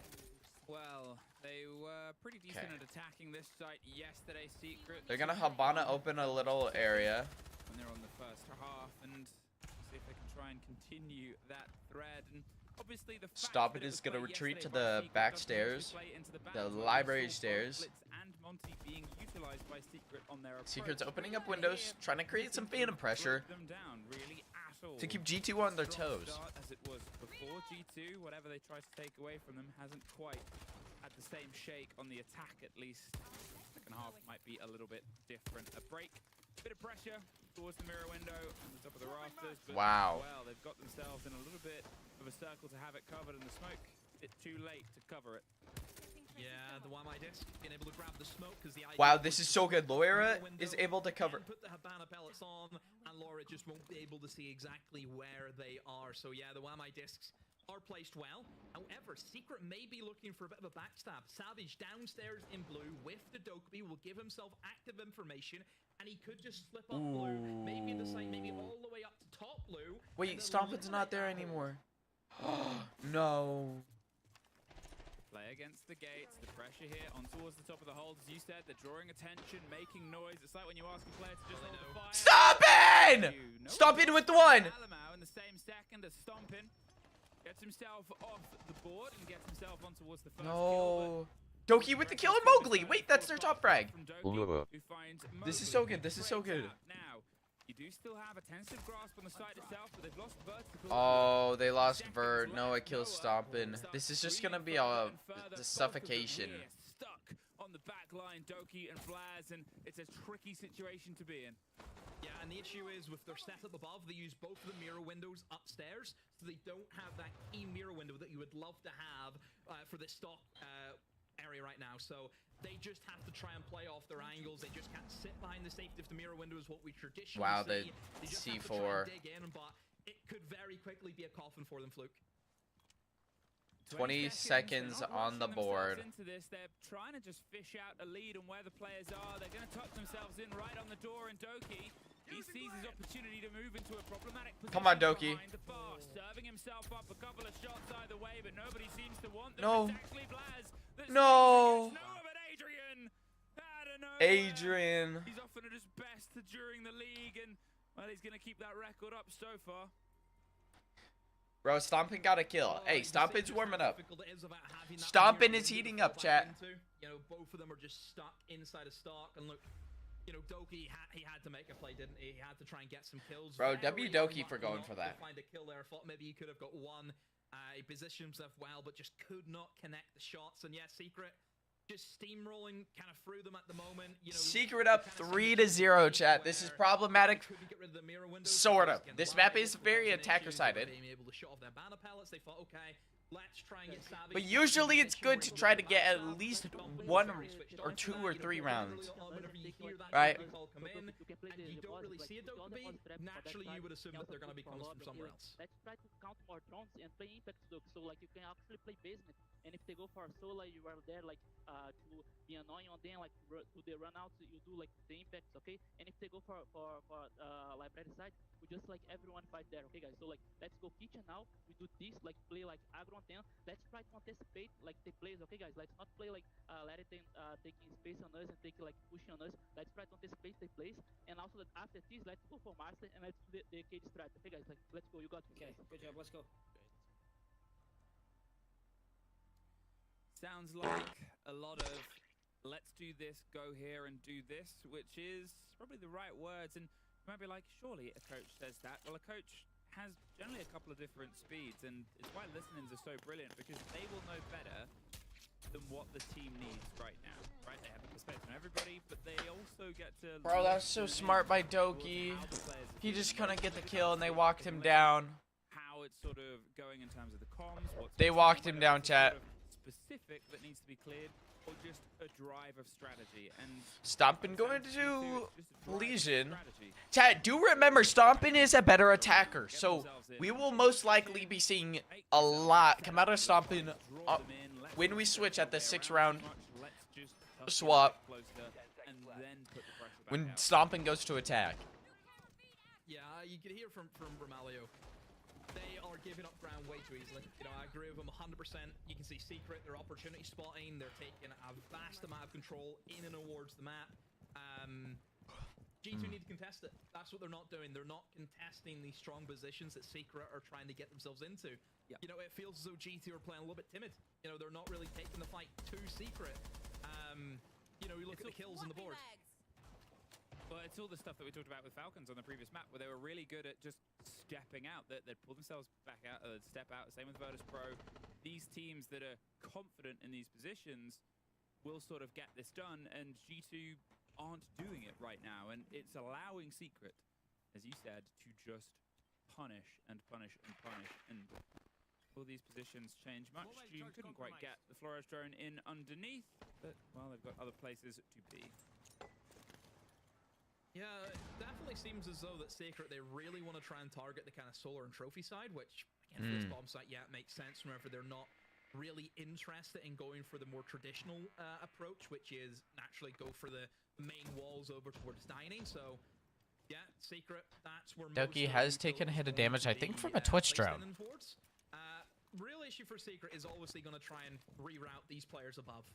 Well, they were pretty decent at attacking this site yesterday, Secret. They're gonna Habana open a little area. When they're on the first half, and see if they can try and continue that thread. And obviously, the Stop it is gonna retreat to the back stairs, the library stairs. And Monty being utilized by Secret on their Secret's opening up windows, trying to create some phantom pressure to keep G2 on their toes. As it was before, G2, whatever they try to take away from them, hasn't quite had the same shake on the attack, at least. Second half might be a little bit different. A break, bit of pressure towards the mirror window on the top of the rafters. But wow. Well, they've got themselves in a little bit of a circle to have it covered in the smoke. It's too late to cover it. Yeah, the YMI disc being able to grab the smoke because the wow, this is so good. Loira is able to cover. Put the Habana pellets on, and Laura just won't be able to see exactly where they are. So yeah, the YMI discs are placed well. However, Secret may be looking for a bit of a backstab. Savage downstairs in blue with the Dokkaebi will give himself active information, and he could just slip up blue. Maybe the site, maybe all the way up to top blue. Wait, Stompin's not there anymore. No. Play against the gates, the pressure here on towards the top of the hold. As you said, they're drawing attention, making noise. It's like when you ask a player to just hold the fire. Stompin! Stompin with the one! Alamau in the same second as Stompin gets himself off the board and gets himself on towards the first kill. Doki with the kill and Mowgli! Wait, that's their top frag! This is so good, this is so good. Now, you do still have a tentative grasp on the site itself, but they've lost vertical. Oh, they lost Vert. No, it kills Stompin. This is just gonna be a suffocation. Stuck on the back line, Doki and Flaz, and it's a tricky situation to be in. Yeah, and the issue is with their setup above, they use both of the mirror windows upstairs, so they don't have that key mirror window that you would love to have for the stock area right now, so they just have to try and play off their angles. They just can't sit behind the safety of the mirror window is what we traditionally Wow, see. the They just C4. have to try and dig in, but it could very quickly be a coffin for them, Fluke. 20 seconds on the board. Into this, they're trying to just fish out a lead on where the players are. They're going to tuck themselves in right on the door, and Doki, he sees his opportunity to move into a problematic position. Come on, Doki. Behind the bar, serving himself up a couple of shots either way, but nobody seems to want them. No. It's actually Blaz that's No. but Adrian. Out of nowhere. Adrian. He's often at his best during the league, and well, he's going to keep that record up so far. Bro, STOMPN got a kill. Hey, STOMPN's warming up. STOMPN STOMPN is heating up, chat. You know, both of them are just stuck inside a stock, and look, you know, Doki, he had to make a play, didn't he? He had to try and get some kills. Bro, Very Doki for unlucky going not for that. to find a kill there. I thought maybe he could have got one. He positioned himself well, but just could not connect the shots. And yeah, Secret just steamrolling kind of through them at the moment. You know, Secret up 3-0, chat. This is problematic. Sort of. This map is very attacker-sided. Being able to shut off their banner pellets, they thought, okay, let's try and get savvy. But usually it's good to try to get at least 1 or 2 or 3 rounds. Right? And you don't really see a Doki beat, naturally you would assume that they're going to be coming from somewhere else. Let's try to count more drones and play impact Doki, so like you can actually play basement. And if they go for a solo, you are there like to be annoying on them, like to the run out, you do like the impacts, okay? And if they go for library side, we just like everyone fight there, okay guys? So like let's go kitchen now. We do this, like play like aggro on them. Let's try to anticipate like the plays, okay guys? Let's not play like let it taking space on us and taking like pushing on us. Let's try to anticipate the plays. And also that after this, let's go for master and let's do the cage strat, okay guys? Like let's go, you got it. Okay, good job, let's go. Sounds like a lot of let's do this, go here and do this, which is probably the right words. And you might be like, surely a coach says that. Well, a coach has generally a couple of different speeds, and it's why listenings are so brilliant, because they will know better than what the team needs right now, right? They have a perspective on everybody, but they also get to... Bro, that's so smart by Doki. He just couldn't get the kill, and they walked him down. How it's sort of going in terms of the comms. They walked him down, chat. Specific that needs to be cleared, or just a drive of strategy. And STOMPN going to Legion. Chat, do remember STOMPN is a better attacker, so we will most likely be seeing a lot come out of STOMPN when we switch at the 6th round swap. When STOMPN goes to attack. Yeah, you can hear from Romalio. They are giving up ground way too easily. You know, I agree with them 100%. You can see Secret, their opportunity spotting. They're taking a vast amount of control in and towards the map. G2 need to contest it. That's what they're not doing. They're not contesting these strong positions that Secret are trying to get themselves into. Yep. You know, it feels as though G2 are playing a little bit timid. You know, they're not really taking the fight to Secret. You know, you look at the kills on the board. Well, it's all the stuff that we talked about with Falcons on the previous map, where they were really good at just stepping out. They'd pull themselves back out, they'd step out. Same with Virtus Pro. These teams that are confident in these positions will sort of get this done, and G2 aren't doing it right now. And it's allowing Secret, as you said, to just punish and punish and punish. And will these positions change much? June couldn't quite get the Flores drone in underneath, but, well, they've got other places to be. Yeah, it definitely seems as though that Secret, they really want to try and target the kind of solar and trophy side, which, again, for this bomb site, yeah, it makes sense. Remember, they're not really interested in going for the more traditional approach, which is naturally go for the main walls over towards dining. So, yeah, Secret, that's where Doki has taken a hit of damage, I think, from a Twitch drone. Real issue for Secret is obviously going to try and reroute these players above.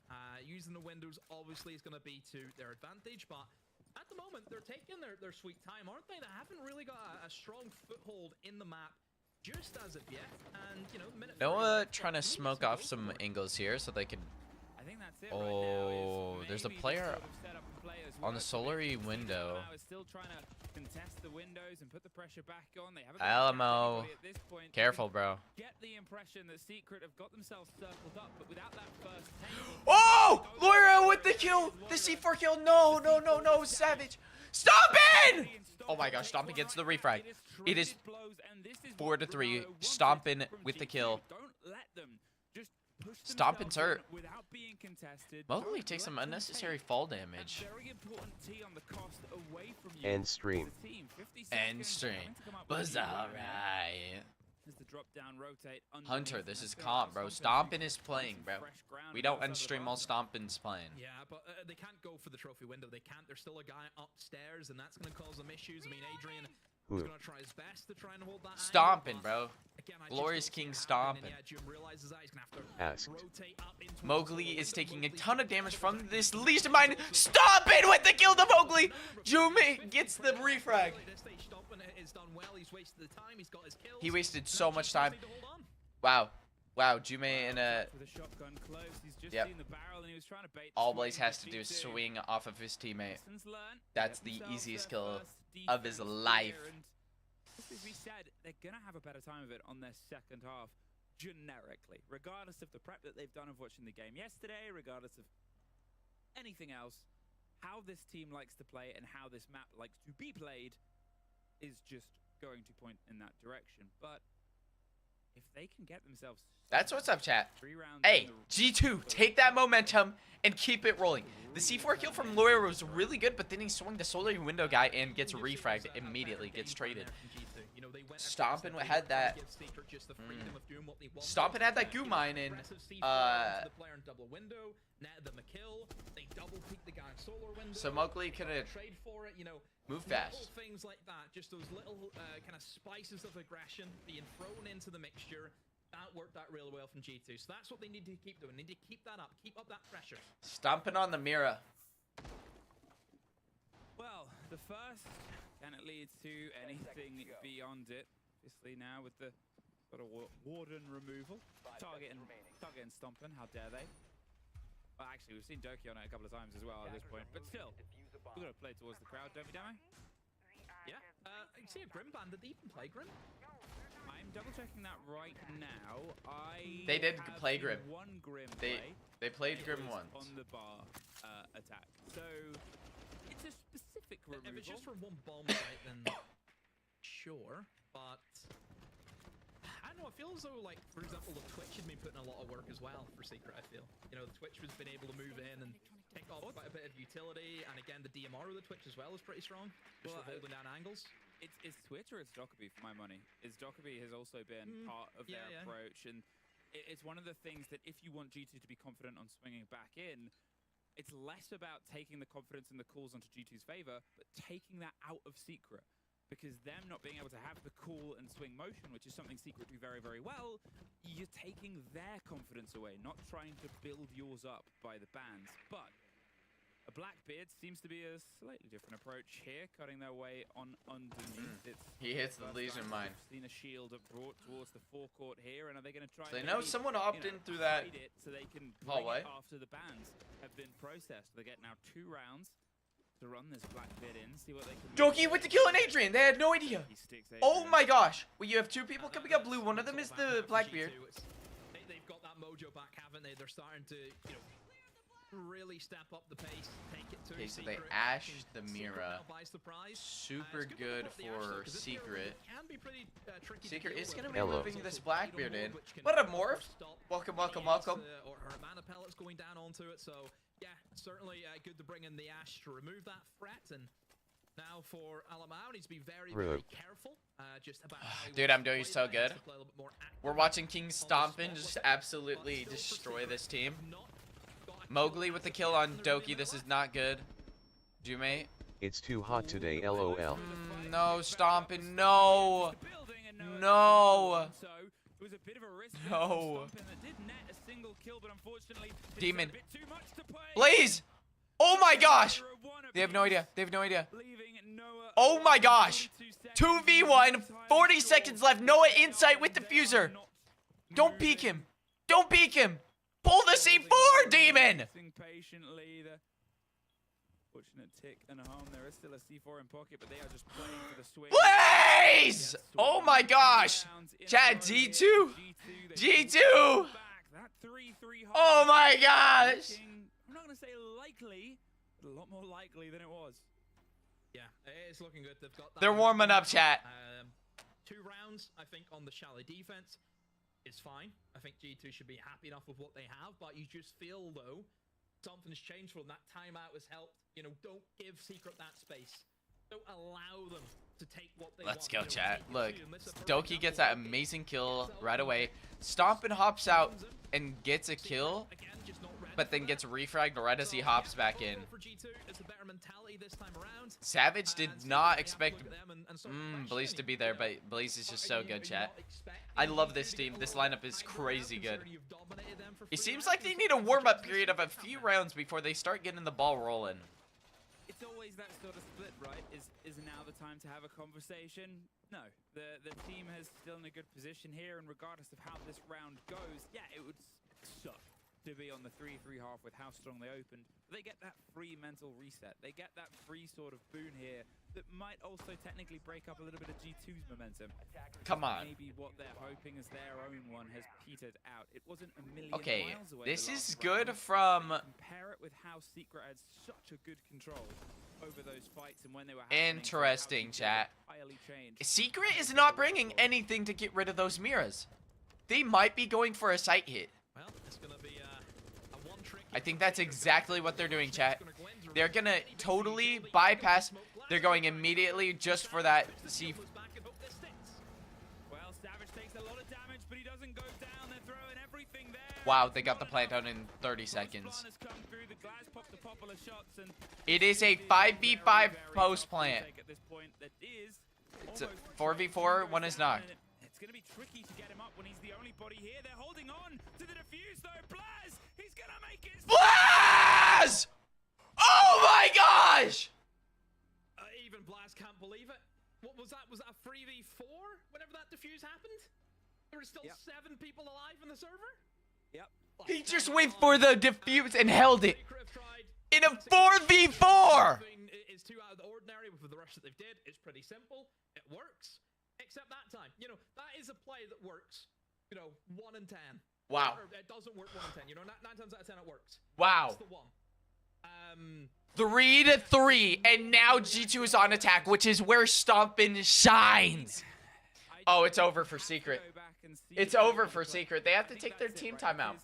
Using the windows, obviously, is going to be to their advantage, but at the moment, they're taking their sweet time, aren't they? They haven't really got a strong foothold in the map just as of yet. And, you know, Noah trying to smoke off some angles here so they can... I think that's it right now. There's a player on the solary window. Still trying to contest the windows and put the pressure back on. They haven't Alamo. at this point. Careful, bro. Get the impression that Secret have got themselves circled up, but without that first Oh! Laura with the kill! The C4 kill! No, no, no, no! Savage! STOMPN! Oh my gosh, STOMPN gets the refrag. It is 4-3. STOMPN with the kill. Don't let them. Just push STOMPN's themselves in hurt. without being contested. Mowgli Don't takes some let them unnecessary take fall that damage. very important T on the cost away from you. End stream. The team, 50 End seconds, stream. having to come up with Was a new plan alright. as the drop down rotate Hunter, underneath. this That's is gonna calm, allow bro. STOMPN STOMPN is playing, some bro. fresh ground We on don't the other side unstream of while the bar. STOMPN's playing. Yeah, but they can't go for the trophy window. They can't. There's still a guy upstairs, and that's going to cause them issues. I mean, Adrian is Ooh. going to try his best to try and hold that STOMPN, angle, bro. but again, I just Glorious don't see King it happening, STOMPN. and yeah, Jim realizes that he's going to have Asked. to rotate up into Mowgli the is window. taking a Mowgli's ton of damage from trying this to least of mine. STOMPN with the kill to Mowgli. Jume gets the refrag. At this stage, STOMPN has done well. He's wasted the time. He's got his kills. He wasted And so now much G2 time. need to hold on. Wow. Wow, Jume in a... With a shotgun close, he's just Yep. seen the barrel and he was trying to bait All the Blaze swing, has but to do is G2 swing off of his teammate. lessons learned, That's get the themselves easiest their kill first of his defense life. here, and just as we said, they're gonna have a better time of it on their second half, generically, regardless of the prep that they've done of watching the game yesterday, regardless of anything else. How this team likes to play and how this map likes to be played is just going to point in that direction. But if they can get themselves That's what's up, chat. 3 rounds Hey, in the G2, take that momentum and keep it rolling. The C4 kill from Lawyer was really good, but then he swung the solar window guy and gets refragged immediately, gets traded. STOMPN had that. STOMPN had that goo mine in. So Mowgli could have moved fast. Little things like that, just those little kind of spices of aggression being thrown into the mixture. That worked out really well from G2. So that's what they need to keep doing. They need to keep that up. Keep up that pressure. STOMPN on the Mira. Well, the first, can it lead to anything beyond it? Obviously now with the sort of warden removal. Target and STOMPN, how dare they? Well, actually, we've seen Doki on it a couple of times as well at this point, but still, we've got to play towards the crowd, don't we, Damo? Yeah. You see a Grim band. Did they even play Grim? I'm double checking that right now. They did have play seen Grim. one Grim They played It Grim was once. on the bar attack. So it's a specific removal. If it's just for one bomb site, then sure. But I don't know. It feels though like, for example, the Twitch had been putting a lot of work as well for Secret. I feel, you know, the Twitch has been able to move in and take off quite a bit of utility, and again, the DMR of the Twitch as well is pretty strong, just for holding down angles. It's Twitch or it's Dockerby for my money. Dockerby has also been part of their approach, and it's one of the things that if you want G2 to be confident on swinging back in, it's less about taking the confidence and the calls onto G2's favor, but taking that out of Secret. Because them not being able to have the call and swing motion, which is something Secret do very, very well, you're taking their confidence away, not trying to build yours up by the bans. But a Blackbeard seems to be a slightly different approach here, cutting their way on underneath. He hits the first Legion time mine. we've seen a shield brought towards the forecourt here, and are they going to try? So they and know maybe, someone opted in through that hide it so they can bring hallway. it after the bans have been processed. They get now 2 rounds to run this Blackbeard in, see what they can. Doki with the kill on Adrian. They had no idea. Oh my gosh. Well, you have 2 people coming up blue. One of them is the Blackbeard. They've got that mojo back, haven't they?Ey're starting to, you know, really step up the pace, take it to Okay, so Secret. they ash the Secret Mira. now by surprise. Super It's good to put the ash, though, for 'cause this Secret. can be pretty, tricky to Secret deal is with. going to be Hello. moving this Blackbeard in. What a morph. Welcome, welcome, welcome. Or her mana pellets going down onto it. So yeah, certainly good to bring in the ash to remove that threat. And now for Alamau, needs to be very, very careful. Just about how he Dude, wants I'm to doing play so that. He has good. to play a little bit more active. We're watching King STOMPN just absolutely destroy this team. Mowgli with the kill on Doki. This is not good. Jume. It's too hot today, lol. No, STOMPN. No. No. So it was a bit of a risk. No. That did net a single kill, but unfortunately, Demon. a bit too much to play. Blaze. Oh my gosh. They have no idea. They have no idea. Oh my gosh. 2v1. 40 seconds left. Noah Insight with diffuser. Don't peek him. Don't peek him. Pull the C4, Demon. Patiently, the fortunate tick and a home. There is still a C4 in pocket, but they are just playing for the swing. Blaze. Oh my gosh. Chat, G2. G2. Oh my gosh. I'm not going to say likely, but a lot more likely than it was. Yeah, it's looking good. They've got that. They're warming up, chat. 2 rounds, I think, on the Chalet defense. is fine. I think G2 should be happy enough with what they have, but you just feel, though, something's changed for them. That timeout has helped. You know, don't give Secret that space. Don't allow them to take what they Let's want. go, chat. Look, Doki gets that amazing kill right away. STOMPN hops out and gets a kill, but then gets refragged right as he hops back in. Savage did not expect Blaze to be there, but Blaze is just so good, chat. I love this team. This lineup is crazy good. It seems like they need a warm-up period of a few rounds before they start getting the ball rolling. It's always that sort of split, right? Is now the time to have a conversation? No, the team is still in a good position here, and regardless of how this round goes, yeah, it would suck to be on the 3-3 half with how strong they opened. They get that free mental reset. They get that free sort of boon here that might also technically break up a little bit of G2's momentum. Come on. Maybe what they're hoping is their own one has petered out. It wasn't a million Okay, miles away. this is good from... Compare it with how Secret had such a good control over those fights and when they were happening. Interesting, chat. Entirely changed. Secret is not bringing anything to get rid of those mirrors. They might be going for a sight hit. Well, it's gonna be a one-trick. I think that's exactly what they're doing, chat. They're gonna totally bypass. They're going immediately just for that C. Well, Savage takes a lot of damage, but he doesn't go down. They're throwing everything there. Wow, they got the plant down in 30 seconds. It is a 5v5 post plant. It's a 4v4, one is knocked. It's going to be tricky to get him up when he's the only body here. They're holding on to the defuse though. Blaz, he's going to make it. Blaz! Oh my gosh! Even Blaz can't believe it. What was that? Was that a 3v4 whenever that defuse happened? There were still 7 people alive in the server? Yep. He just went for the defuse and held it. In a 4v4! Is too out of the ordinary with the rush that they've did. It's pretty simple. It works. Except that time. You know, that is a play that works. You know, 1 in 10. Wow. Or it doesn't work 1 in 10. You know, 9 times out of 10 it works. Wow. That's the one. 3-3, and now G2 is on attack, which is where STOMPN shines. Oh, it's over for Secret. It's over for Secret. They have to take their team timeout.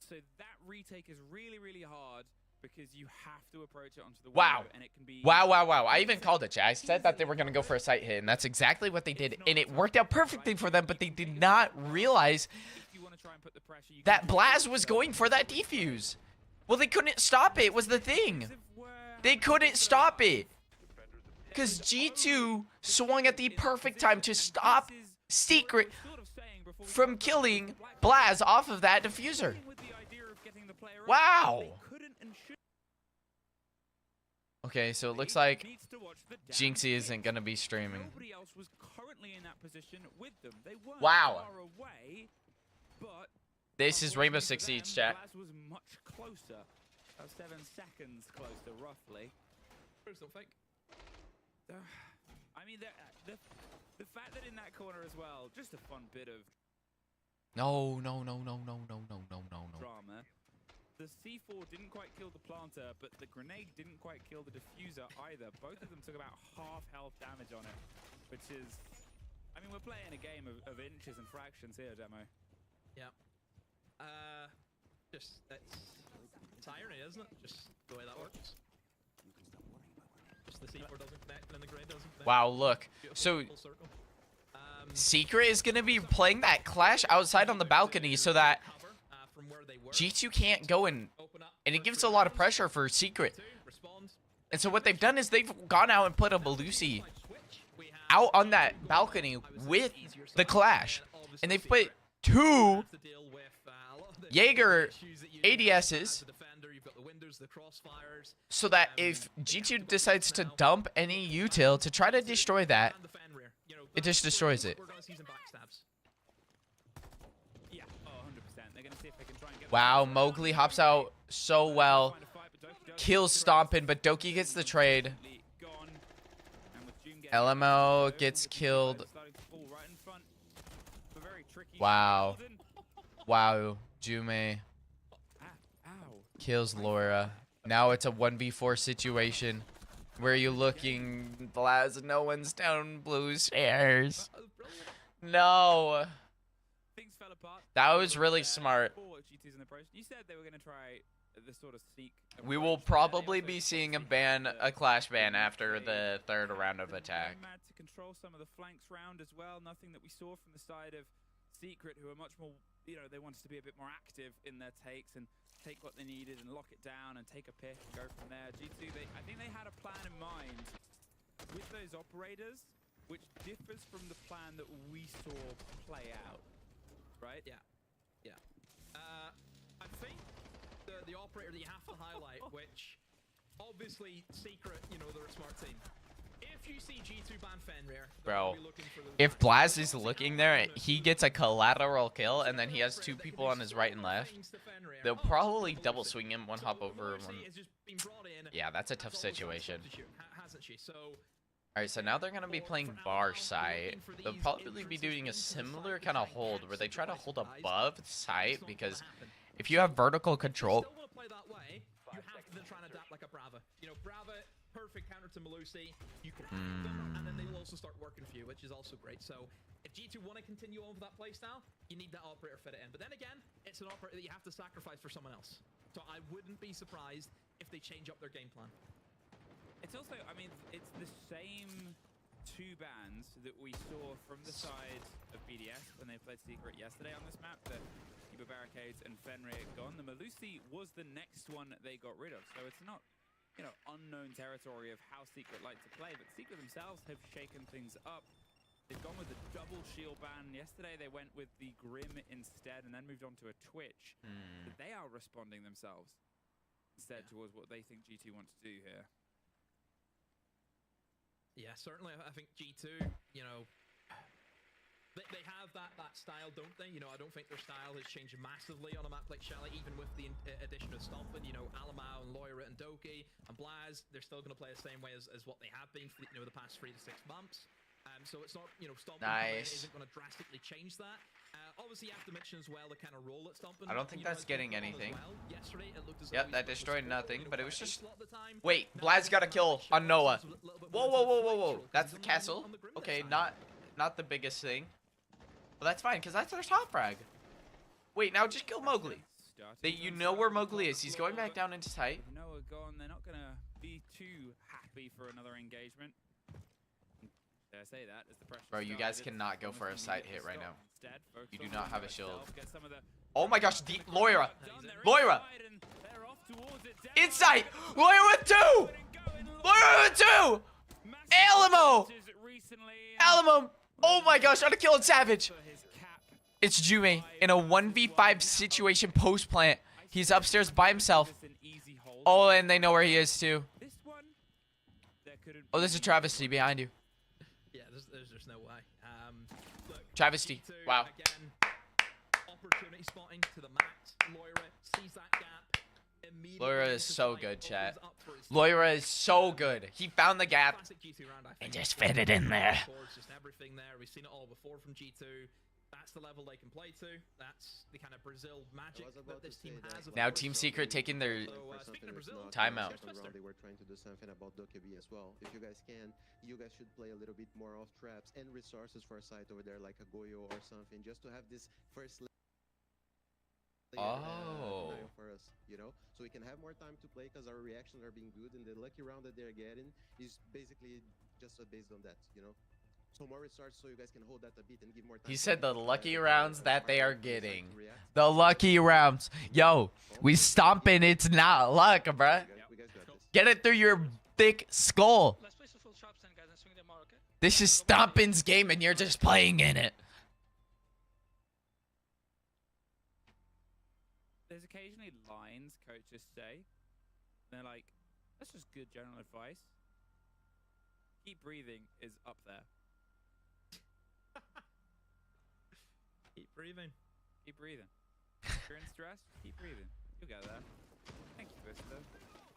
So that retake is really, really hard because you have to approach it onto the Wow. window, and it can be... Wow. I even called it, chat. I said that they were going to go for a sight hit, and that's exactly what they did. And it worked out perfectly for them, but they did not realize that Blaz was going for that defuse. Well, they couldn't stop it, was the thing. They couldn't stop it. Because G2 swung at the perfect time to stop Secret from killing Blaz off of that diffuser. Wow. Okay, so it looks like Jinxie isn't going to be streaming. Wow. This is Rainbow Six Siege, chat. Was much closer. 7 seconds closer, roughly. I mean, the fact that in that corner as well, just a fun bit of No. drama. The C4 didn't quite kill the planter, but the grenade didn't quite kill the diffuser either. Both of them took about half health damage on it, which is... I mean, we're playing a game of inches and fractions here, Demo. Yeah. It's irony, isn't it? Just the way that works. Just the C4 doesn't connect and the grenade doesn't connect. Wow, look. So Secret is going to be playing that clash outside on the balcony so that G2 can't go in, and it gives a lot of pressure for Secret. And so what they've done is they've gone out and put a Belusi out on that balcony with the clash. And they've put 2 Jaeger ADSs so that if G2 decides to dump any util to try to destroy that, it just destroys it. Wow, Mowgli hops out so well. Kills STOMPN, but Doki gets the trade. LMO gets killed. Wow. Wow, Jume kills Laura. Now it's a 1v4 situation. Where are you looking, Blaz? No one's down blue stairs. No. part. That was really smart. GT's in the process. You said they were going to try the sort of seek. We will probably be seeing a clash ban after the third round of attack. Mad to control some of the flanks round as well. Nothing that we saw from the side of Secret, who are much more, you know, they wanted to be a bit more active in their takes and take what they needed and lock it down and take a pick and go from there. G2, I think they had a plan in mind with those operators, which differs from the plan that we saw play out, right? Yeah. I think the operator that you have to highlight, which obviously Secret, you know, they're a smart team. If you see G2 ban Fenrir, bro, if Blaz is looking there, he gets a collateral kill, and then he has two people on his right and left. They'll probably double swing him, one hop over, one. Yeah, that's a tough situation. Alright, so now they're going to be playing bar site. They'll probably be doing a similar kind of hold, where they try to hold above site, because if you have vertical control... Perfect counter to Malusi. You can hack them, and then they will also start working for you, which is also great. So if G2 want to continue on with that playstyle, you need that operator fit it in. But then again, it's an operator that you have to sacrifice for someone else. So I wouldn't be surprised if they change up their game plan. It's also, I mean, it's the same two bans that we saw from the side of BDS when they played Secret yesterday on this map. The Kiba Barricades and Fenrir gone. The Malusi was the next one they got rid of. So it's not, you know, unknown territory of how Secret like to play, but Secret themselves have shaken things up. They've gone with the double shield ban. Yesterday they went with the Grim instead and then moved on to a Twitch. But they are responding themselves instead towards what they think G2 want to do here. Yeah, certainly I think G2, you know, they have that style, don't they? You know, I don't think their style has changed massively on a map like Shelly, even with the addition of STOMPN. You know, Alamau and Loira and Doki and Blaz, they're still going to play the same way as what they have been for, you know, the past 3 to 6 months. So it's not, you know, STOMPN isn't going to drastically change that. Obviously, you have to mention as well the kind of role that STOMPN. I don't think that's getting anything. Yesterday, it looked as yep, that destroyed nothing, but it was just... Wait, Blaz got a kill on Noah. Whoa. That's the castle. Okay, not the biggest thing. Well, that's fine, because that's their top frag. Wait, now just kill Mowgli. You know where Mowgli is. He's going back down into sight. With Noah gone, they're not going to be too happy for another engagement. Dare I say that as the pressure. Bro, you guys cannot go for a sight hit right now. You do not have a shield. Oh my gosh, Loira! Loira! Inside! Loira with 2! Loira with 2! Alamo! Alamo! Oh my gosh, on a kill on Savage! It's Jume in a 1v5 situation post-plant. He's upstairs by himself. Oh, and they know where he is too. Oh, there's a travesty behind you. Yeah, there's no way. Look, Travesty. Wow. Again, opportunity spotting to the max. Loira sees that gap. Loira is so good, chat. Loira is so good. He found the gap and just fit it in there. Just everything there. We've seen it all before from G2. That's the level they can play to. That's the kind of Brazil magic that this team has. Now Team Secret taking their timeout. They were trying to do something about Dokkaebi as well. If you guys can, you guys should play a little bit more off traps and resources for a site over there like a Goyo or something, just to have this first for us, you know, so we can have more time to play because our reactions are being good, and the lucky round that they're getting is basically just based on that, you know. So more resources so you guys can hold that a bit and give more time. He said the lucky rounds that they are getting. The lucky rounds. Yo, we stomping. It's not luck, bruh. Get it through your thick skull. This is Stompin's game and you're just playing in it. There's occasionally lines coaches say. They're like, that's just good general advice. Keep breathing is up there. Keep breathing. Keep breathing. If you're in stress, keep breathing. You'll get there. Thank you, Twister.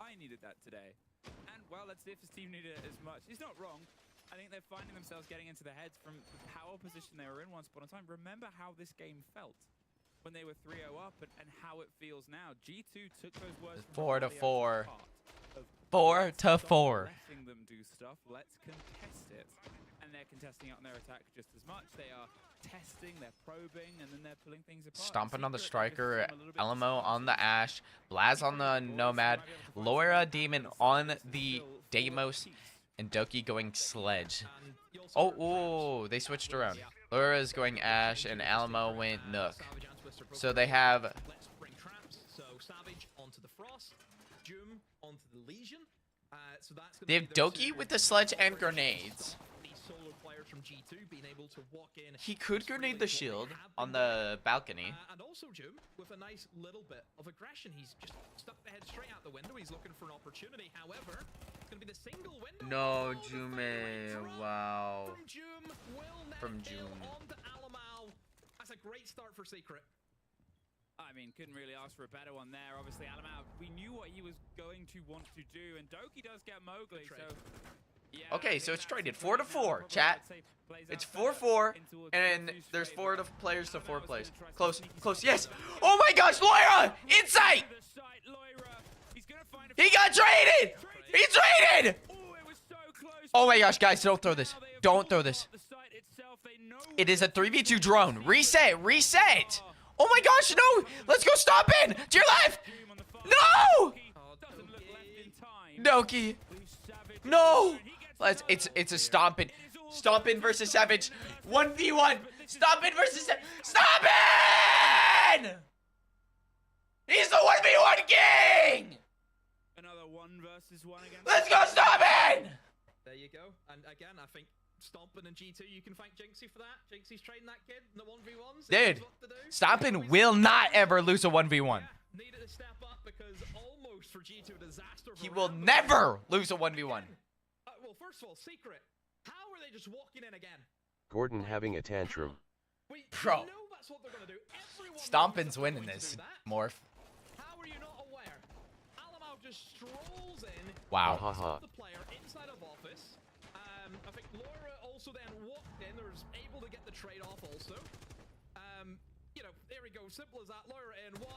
I needed that today. And, well, let's see if his team needed it as much. He's not wrong. I think they're finding themselves getting into the heads from the power position they were in once upon a time. Remember how this game felt when they were 3-0 up and how it feels now. G2 took those words from 4-4. of 4-4. Letting them do stuff. Let's contest it. And they're contesting it on their attack just as much. They are testing, they're probing, and then they're pulling things apart. Stomping on the striker, Elmo on the Ash, Blaz on the Nomad, Laura Demon on the Deimos, and Doki going Sledge. Oh, they switched around. Laura is going Ash, and Alamo went Nook. So they have... Let's bring traps. So Savage onto the Frost, Doom onto the Legion. So that's They have Doki with the Sledge and grenades. Solo players from G2 being able to walk in. He could grenade the shield on the balcony. And also Doom with a nice little bit of aggression. He's just stuck the head straight out the window. He's looking for an opportunity. However, it's going to be the single window. No, Jume. Wow. From Doom onto Alamau. That's a great start for Secret. I mean, couldn't really ask for a better one there. Obviously, Alamau, we knew what he was going to want to do, and Doki does get Mowgli, so... Yeah, Okay, so it's traded 4-4, chat. It's 4-4, and there's 4 players to 4 plays. Close, close, yes! Oh my gosh, Loira! Insight! He got traded! He traded! Oh my gosh, guys, don't throw this. Don't throw this. It is a 3v2 drone. Reset, reset! Oh my gosh, no! Let's go STOMPN! To your left! No! Doki. No! It's a STOMPN. STOMPN versus Savage. 1v1. STOMPN versus Savage. STOMPN! He's the 1v1 king! Another 1 versus 1 against... Let's go STOMPN! There you go. And again, I think STOMPN and G2, you can thank Jinxie for that. Jinxie's trading that kid in the 1v1s. Dude, STOMPN will not ever lose a 1v1. Needed to step up because almost for G2 a disaster. He will never lose a 1v1. Well, first of all, Secret. How are they just walking in again? Gordon having a tantrum. Bro. STOMPN's winning this, Morph. How are you not aware? Alamau just strolls in. Wow. The player inside of office. I think Laura also then walked in. Was able to get the trade off also. You know, there we go. Simple as that. Laura in 1,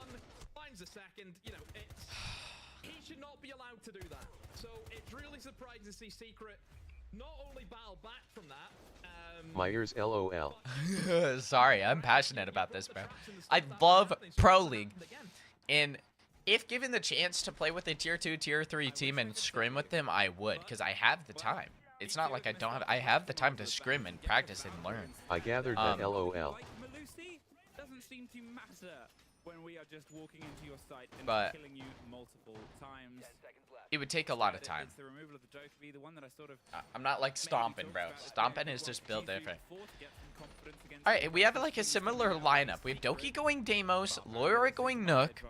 finds the second. You know, it's he should not be allowed to do that. So it's really surprising to see Secret not only battle back from that. Myers LOL. Sorry, I'm passionate about this, bro. I love Pro League. And if given the chance to play with a tier 2, tier 3 team and scrim with them, I would, because I have the time. It's not like I don't have... I have the time to scrim and practice and learn. I gathered that LOL. Doesn't seem to matter when we are just walking into your site and But killing you multiple times. it would take a lot of time. It's the removal of the Dokkaebi, the one that I sort of... I'm not like STOMPN, bro. STOMPN is just built different. Alright, we have like a similar lineup. We have Doki going Deimos, Loira going Nook,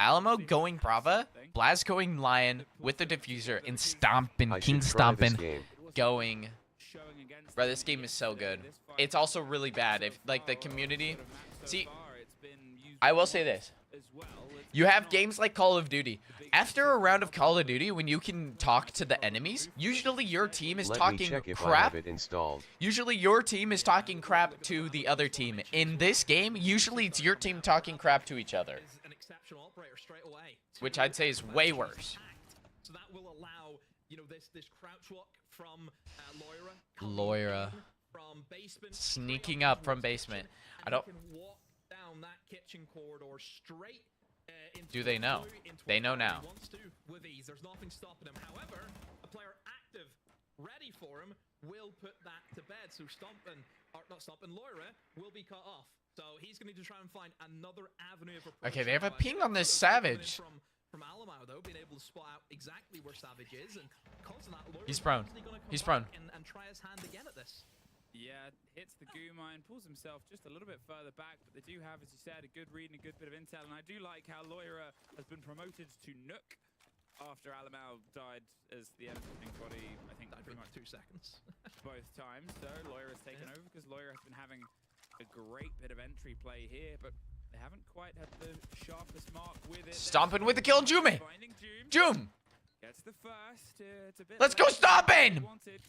Alamo going Brava, Blaz going Lion with the Diffuser, and STOMPN, King STOMPN going... Bro, this game is so good. It's also really bad if, like, the community... See, I will say this. You have games like Call of Duty. After a round of Call of Duty, when you can talk to the enemies, usually your team is talking crap. Usually your team is talking crap to the other team. In this game, usually it's your team talking crap to each other. Which I'd say is way worse. So that will allow, you know, this crouch walk from Loira. From basement, Sneaking up from basement. I don't... walk down that kitchen corridor straight Do they know? They know now. Wants to with ease. There's nothing stopping him. However, a player active, ready for him, will put that to bed. So STOMPN, or not STOMPN, Loira will be cut off. So he's going to need to try and find another avenue of approach. Okay, they have a ping on this Savage. From Alamau though, being able to spot out exactly where Savage is, and because of that, Loira He's prone. He's prone. And try his hand again at this. Yeah, hits the goo mine, pulls himself just a little bit further back, but they do have, as you said, a good read and a good bit of intel, and I do like how Loira has been promoted to Nook after Alamau died as the enemy body, I think, pretty much 2 seconds. both times. So Loira's taken over because Loira has been having a great bit of entry play here, but they haven't quite had the sharpest mark with it. STOMPN with the kill, Jume! Joom! Gets the first. Let's go STOMPN!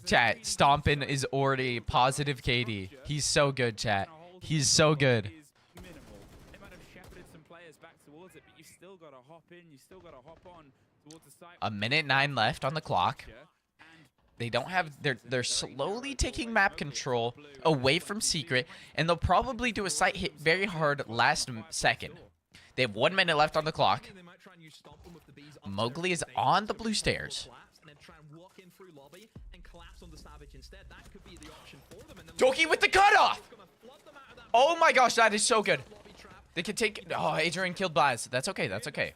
Chat, STOMPN is already positive KD. He's so good, chat. He's so good. They might have shepherded some players back towards it, but you still got to hop in. You still got to hop on A minute 9 left on the clock. They don't have, they're slowly taking map control away from Secret, and they'll probably do a site hit very hard last second. They have 1 minute left on the clock. Mowgli is on the blue stairs. Doki with the cutoff! Oh my gosh, that is so good. They can take, oh, Adrian killed Blaz. That's okay, that's okay.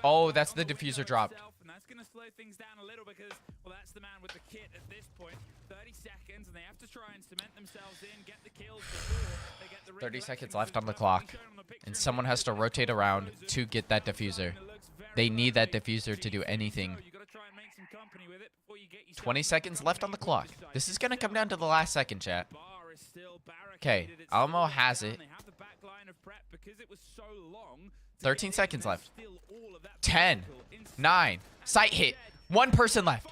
Oh, that's the diffuser dropped. That's going to slow things down a little because, well, that's the man with the kit at this point. 30 seconds, and they have to try and cement themselves in, get the kills before they get the 30 seconds left on the clock, and someone has to rotate around to get that diffuser. They need that diffuser to do anything. 20 seconds left on the clock. This is going to come down to the last second, chat. Okay, Alamo has it. 13 seconds left. 10, 9, site hit. 1 person left.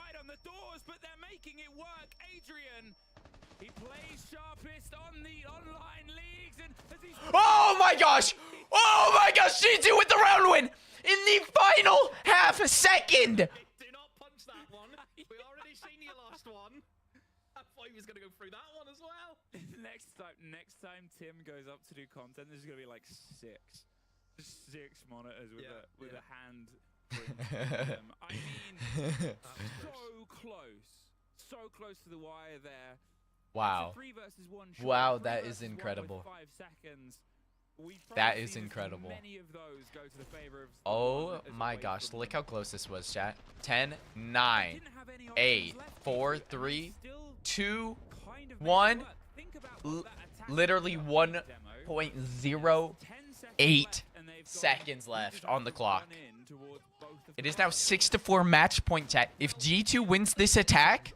Oh my gosh! Oh my gosh! G2 with the round win in the final half second. Do not punch that one. We already seen your last one. I thought he was gonna go through that one as well. Next time Tim goes up to do content, there's gonna be like 6 monitors with a hand. I mean, so close to the wire there. Wow. 3 versus 1 Wow, that is incredible. 5 seconds. That is incredible. Oh my gosh, look how close this was, chat. 10, 9, 8, 4, 3, 2, 1. Literally 1.08 seconds left on the clock. It is now 6-4 match point, chat. If G2 wins this attack,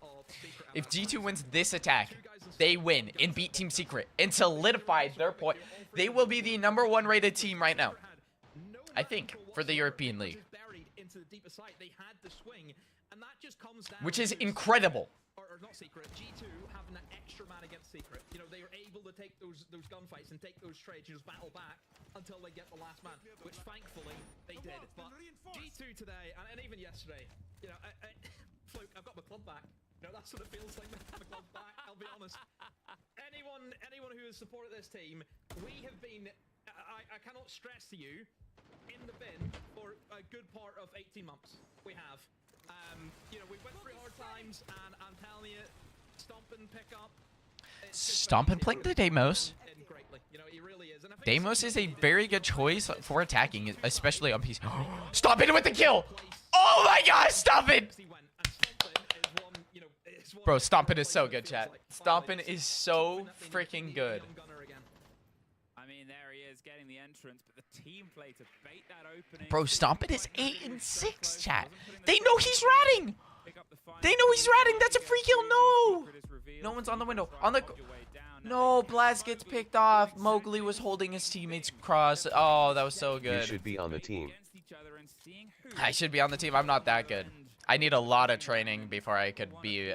they win and beat Team Secret and solidify their point. They will be the #1 rated team right now, I think, for the European League. Which is incredible. Or not Secret, G2 having an extra man against Secret. You know, they are able to take those gunfights and take those trades, just battle back until they get the last man, which thankfully they did. But G2 today, and even yesterday, you know, Fluke, I've got my club back. You know, that's what it feels like to have a club back, I'll be honest. Anyone who has supported this team, we have been, I cannot stress to you, in the bin for a good part of 18 months. We have. You know, we went through hard times, and I'm telling you, STOMPN pickup. STOMPN playing the Deimos. You know, he really is. Deimos is a very good choice for attacking, especially on PC. STOMPN with the kill! Oh my gosh, STOMPN! Bro, STOMPN is so good, chat. STOMPN is so freaking good. I mean, there he is getting the entrance, but the team play to bait that opening. Bro, STOMPN is 8-6, chat. They know he's ratting. They know he's ratting. That's a free kill. No. No one's on the window. No, Blaz gets picked off. Mowgli was holding his teammates cross. Oh, that was so good. You should be on the team. I should be on the team. I'm not that good. I need a lot of training before I could be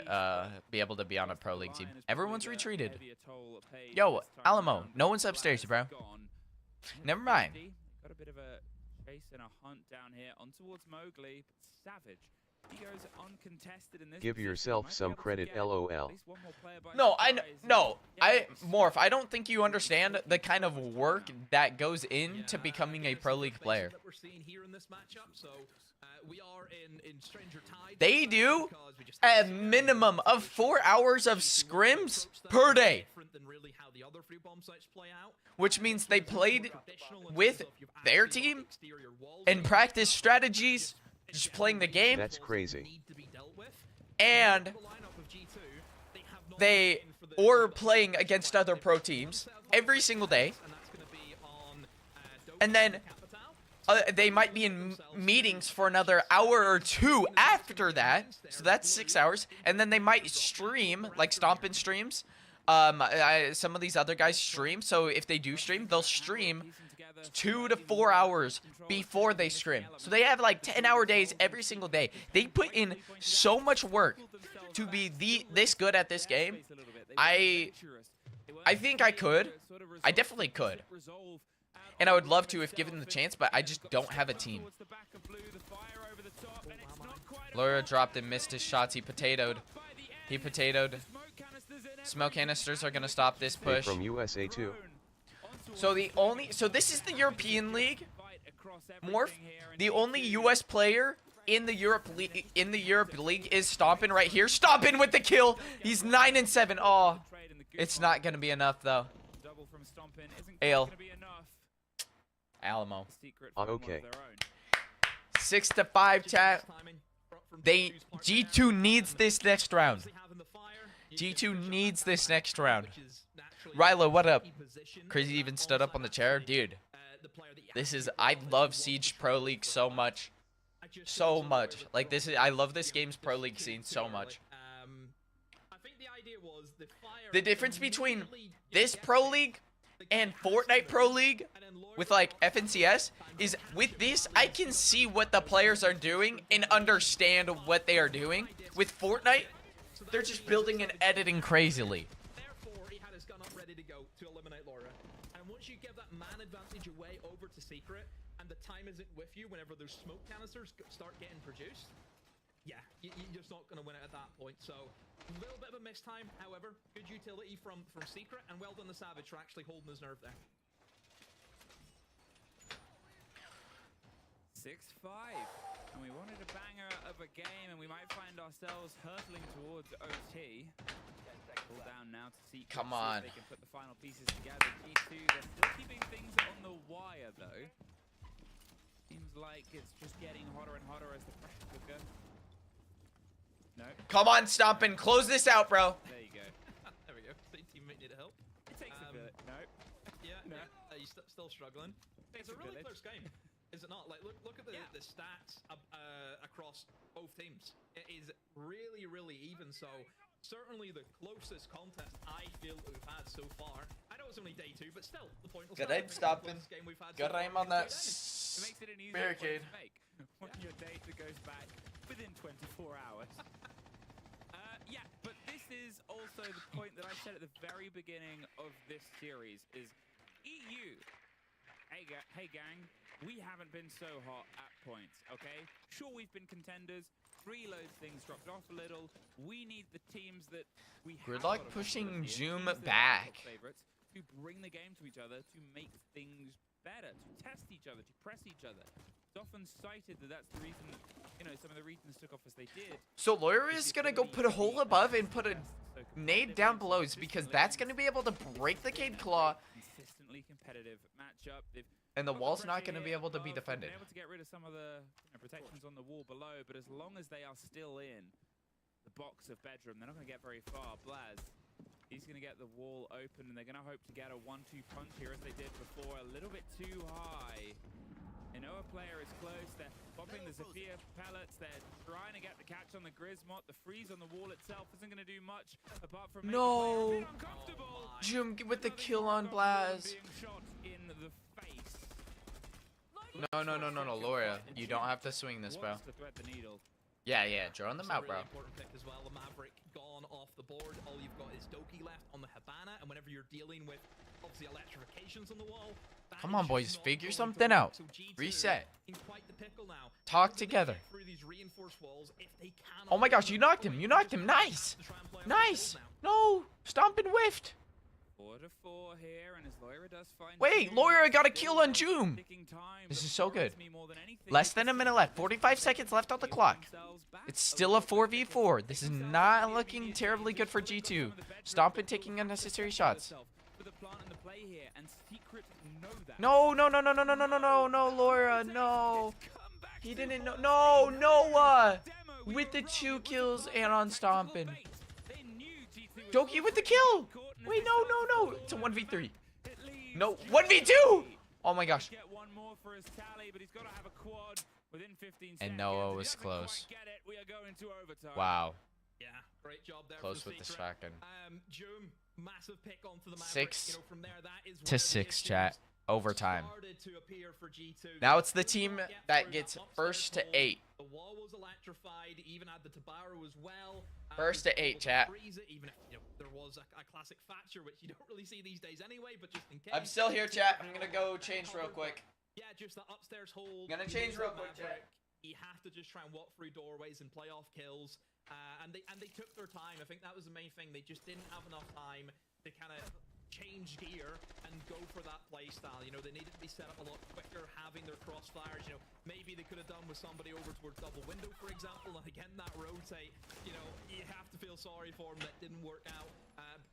able to be on a pro league team. Everyone's retreated. Yo, Alamo, no one's upstairs, bro. Never mind. Got a bit of a chase and a hunt down here on towards Mowgli, but Savage. He goes uncontested in this. Give yourself some credit, LOL. No, Morph, I don't think you understand the kind of work that goes into becoming a pro league player. They do a minimum of 4 hours of scrims per day, which means they played with their team and practiced strategies, just playing the game. That's crazy. And they or playing against other pro teams every single day, and then they might be in meetings for another hour or 2 after that, so that's 6 hours, and then they might stream, like STOMPN streams. Some of these other guys stream, so if they do stream, they'll stream 2 to 4 hours before they stream. So they have like 10-hour days every single day. They put in so much work to be this good at this game. I think I could. I definitely could. And I would love to if given the chance, but I just don't have a team. Loira dropped and missed his shots. He potatoed. He potatoed. Smoke canisters are gonna stop this Hey push. from USA too. So this is the European League. Morph, the only US player in the Europe League is STOMPN right here. STOMPN with the kill. He's 9 and 7. Oh, it's not gonna be enough though. Ale. Alamo. Okay. 6 to 5, chat. G2 needs this next round. G2 needs this next round. Rylo, what up? Crazy even stood up on the chair, dude. I love Siege Pro League so much. So much. Like I love this game's Pro League scene so much. The difference between this Pro League and Fortnite Pro League with like FNCS is with this I can see what the players are doing and understand what they are doing. With Fortnite, they're just building and editing crazily. Therefore, he had his gun up ready to go to eliminate Laura. And once you give that man advantage away over to Secret, and the time isn't with you whenever those smoke canisters start getting produced, yeah, you're just not going to win it at that point. So, a little bit of a missed time, however, good utility from Secret, and well done the Savage for actually holding his nerve there. 6-5. And we wanted a banger of a game, and we might find ourselves hurtling towards OT. Pull down now to Secret. Come on. They can put the final pieces together. G2, they're still keeping things on the wire, though. Seems like it's just getting hotter and hotter as the pressure cooker. No. Come on, STOMPN, close this out, bro. There you go. There we go. The teammate need help. It takes a bit. No. Yeah, No. He's still struggling. It's a really close game, is it not? Like, look at the stats across both teams. It is really, really even. So certainly the closest contest I feel we've had so far. I know it's only day 2, but still, the point. Good aim, STOMPN. Good aim on that barricade. When your data goes back within 24 hours. Yeah, but this is also the point that I said at the very beginning of this series is EU. Hey gang, we haven't been so hot at points, okay? Sure, we've been contenders. Reload things dropped off a little. We need the teams that we have. Gridlock pushing Zoom back. Favorites to bring the game to each other, to make things better, to test each other, to press each other. It's often cited that that's the reason, you know, some of the reasons took off as they did. So Loira is gonna go put a hole above and put a nade down below because that's gonna be able to break the Cade Claw. Consistently competitive matchup. And the wall's not gonna be able to be defended. Able to get rid of some of the protections on the wall below, but as long as they are still in the box of bedroom, they're not gonna get very far. Blaz, he's gonna get the wall open, and they're gonna hope to get a 1-2 punch here as they did before. A little bit too high. They know a player is close. They're popping the Zephyr pellets. They're trying to get the catch on the Grismot. The freeze on the wall itself isn't going to do much apart from no. Jum with the kill on Blaz. No, Loira. You don't have to swing this, bro. Yeah, draw on the map, bro. Important pick as well. The Maverick gone off the board. All you've got is Doki left on the Habana, and whenever you're dealing with obviously electrifications on the wall. Come on, boys, figure something out. Reset. Talk together. Oh my gosh, you knocked him. You knocked him. Nice. Nice. No. STOMPN whiffed. 4-4 here, and as Loira does find wait, Loira got a kill on Joom. This is so good. Less than a minute left. 45 seconds left on the clock. It's still a 4v4. This is not looking terribly good for G2. STOMPN taking unnecessary shots. No, Loira, no. He didn't know. No, Noah with the 2 kills and on STOMPN. Doki with the kill. Wait, no. It's a 1v3. No, 1v2. Oh my gosh. And Noah was close. Wow. Yeah, great job there. Close with the shotgun. Massive pick on for the Maverick. 6-6, chat. Overtime. Now it's the team that gets first to 8. The wall was electrified, even had the Tabaru as well. First to 8, chat. Even if there was a classic Thatcher, which you don't really see these days anyway, but just in case. I'm still here, chat. I'm gonna go change real quick. Yeah, just the upstairs hold. Gonna change real quick, chat. You have to just try and walk through doorways and play off kills. And they took their time. I think that was the main thing. They just didn't have enough time to kind of change gear and go for that play style. You know, they needed to be set up a lot quicker, having their crossfires. You know, maybe they could have done with somebody over towards double window, for example, and again, that rotate, you know, you have to feel sorry for him. That didn't work out.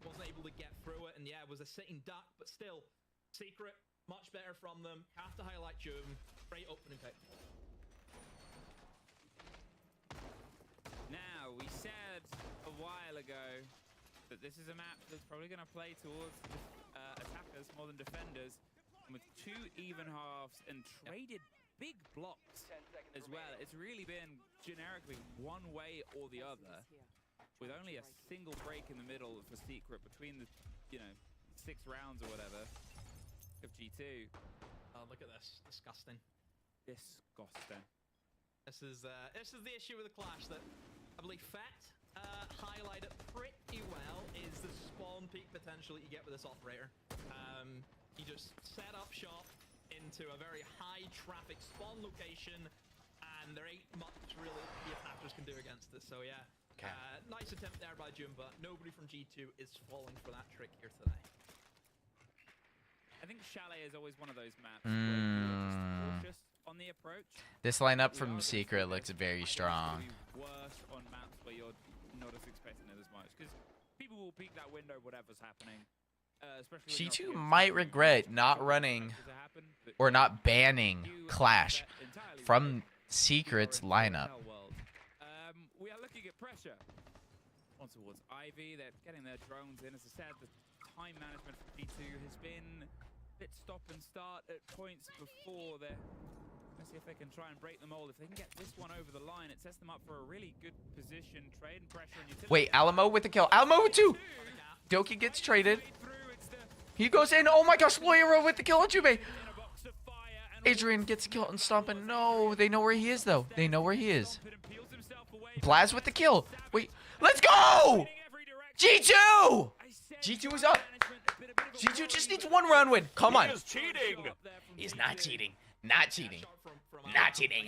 Wasn't able to get through it, and yeah, it was a sitting duck, but still, Secret, much better from them. Have to highlight Jum. Great opening pick. Now, we said a while ago that this is a map that's probably going to play towards attackers more than defenders, and with 2 even halves and traded big blocks as well. It's really been generically one way or the other, with only a single break in the middle for Secret between the, you know, 6 rounds or whatever of G2. Oh, look at this. Disgusting. Disgusting. This is the issue with the Clash that I believe Fett highlighted pretty well, is the spawn peak potential that you get with this operator. You just set up shop into a very high traffic spawn location, and there ain't much really the attackers can do against it. So yeah, nice attempt there by Jum, but nobody from G2 is falling for that trick here today. I think Chalet is always one of those maps where you're just cautious on the approach. This lineup from Secret looks very strong. Worse on maps where you're not as expecting it as much, because people will peek that window whatever's happening. G2 might regret not running or not banning Clash from Secret's lineup. We are looking at pressure on towards Ivy. They're getting their drones in. As I said, the time management for G2 has been a bit stop and start at points before. Let's see if they can try and break the mold. If they can get this one over the line, it sets them up for a really good position. Trade and pressure. And wait, Alamo with the kill. Alamo with 2. Doki gets traded. He goes in. Oh my gosh, Loyera with the kill on Jube. Adrian gets a kill on STOMPN. No, they know where he is though. They know where he is. Blaz with the kill. Wait, let's go! G2! G2 is up. G2 just needs 1 round win. Come on. He's cheating. He's not cheating. Not cheating. Not cheating.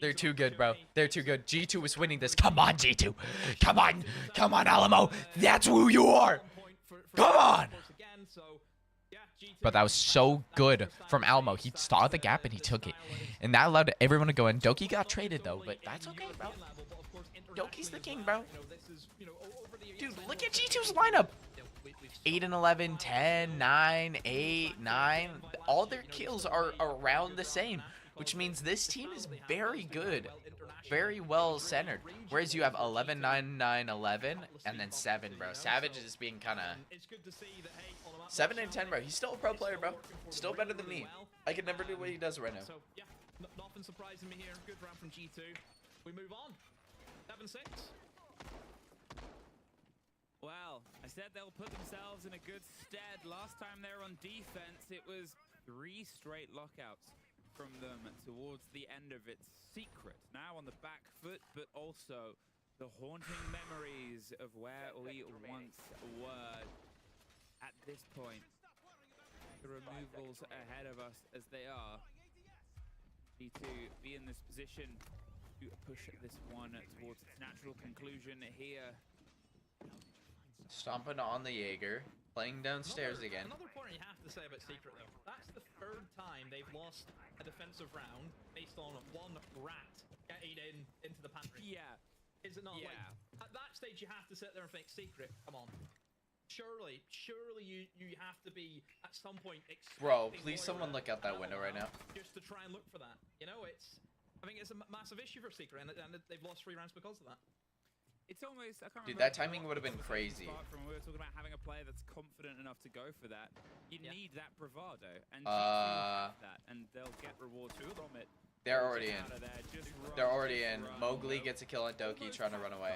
They're too good, bro. They're too good. G2 is winning this. Come on, G2. Come on. Come on, Alamo. That's who you are. Come on. But that was so good from Alamo. He saw the gap and he took it. And that allowed everyone to go in. Doki got traded, though. But that's okay, bro. Doki's the king, bro. Dude, look at G2's lineup. 8 and 11, 10, 9, 8, 9. All their kills are around the same, which means this team is very good, very well centered. Whereas you have 11, 9, 9, 11, and then 7, bro. Savage is being kind of 7 and 10, bro. He's still a pro player, bro. Still better than me. I could never do what he does right now. So yeah, nothing surprising me here. Good round from G2. We move on. 7-6. Well, I said they'll put themselves in a good stead. Last time they were on defense, it was 3 straight lockouts from them towards the end of its Secret. Now on the back foot, but also the haunting memories of where we once were at this point. The removals ahead of us as they are. Need to be in this position to push this one towards its natural conclusion here. STOMPN on the Jaeger, playing downstairs again. Another point you have to say about Secret, though, that's the 3rd time they've lost a defensive round based on 1 rat getting into the pantry. Yeah. Is it not? Yeah. Like, at that stage, you have to sit there and think, Secret, come on. Surely you have to be, at some point, Bro, please someone look out that window right now. Just to try and look for that. You know, I think it's a massive issue for Secret, and they've lost 3 rounds because of that. It's almost, I can't Dude, remember that timing would have been crazy. From we were talking about having a player that's confident enough to go for that. You need that bravado, and that, and they'll get rewards from it. They're already in. They're already in. Mowgli gets a kill on Doki trying to run away.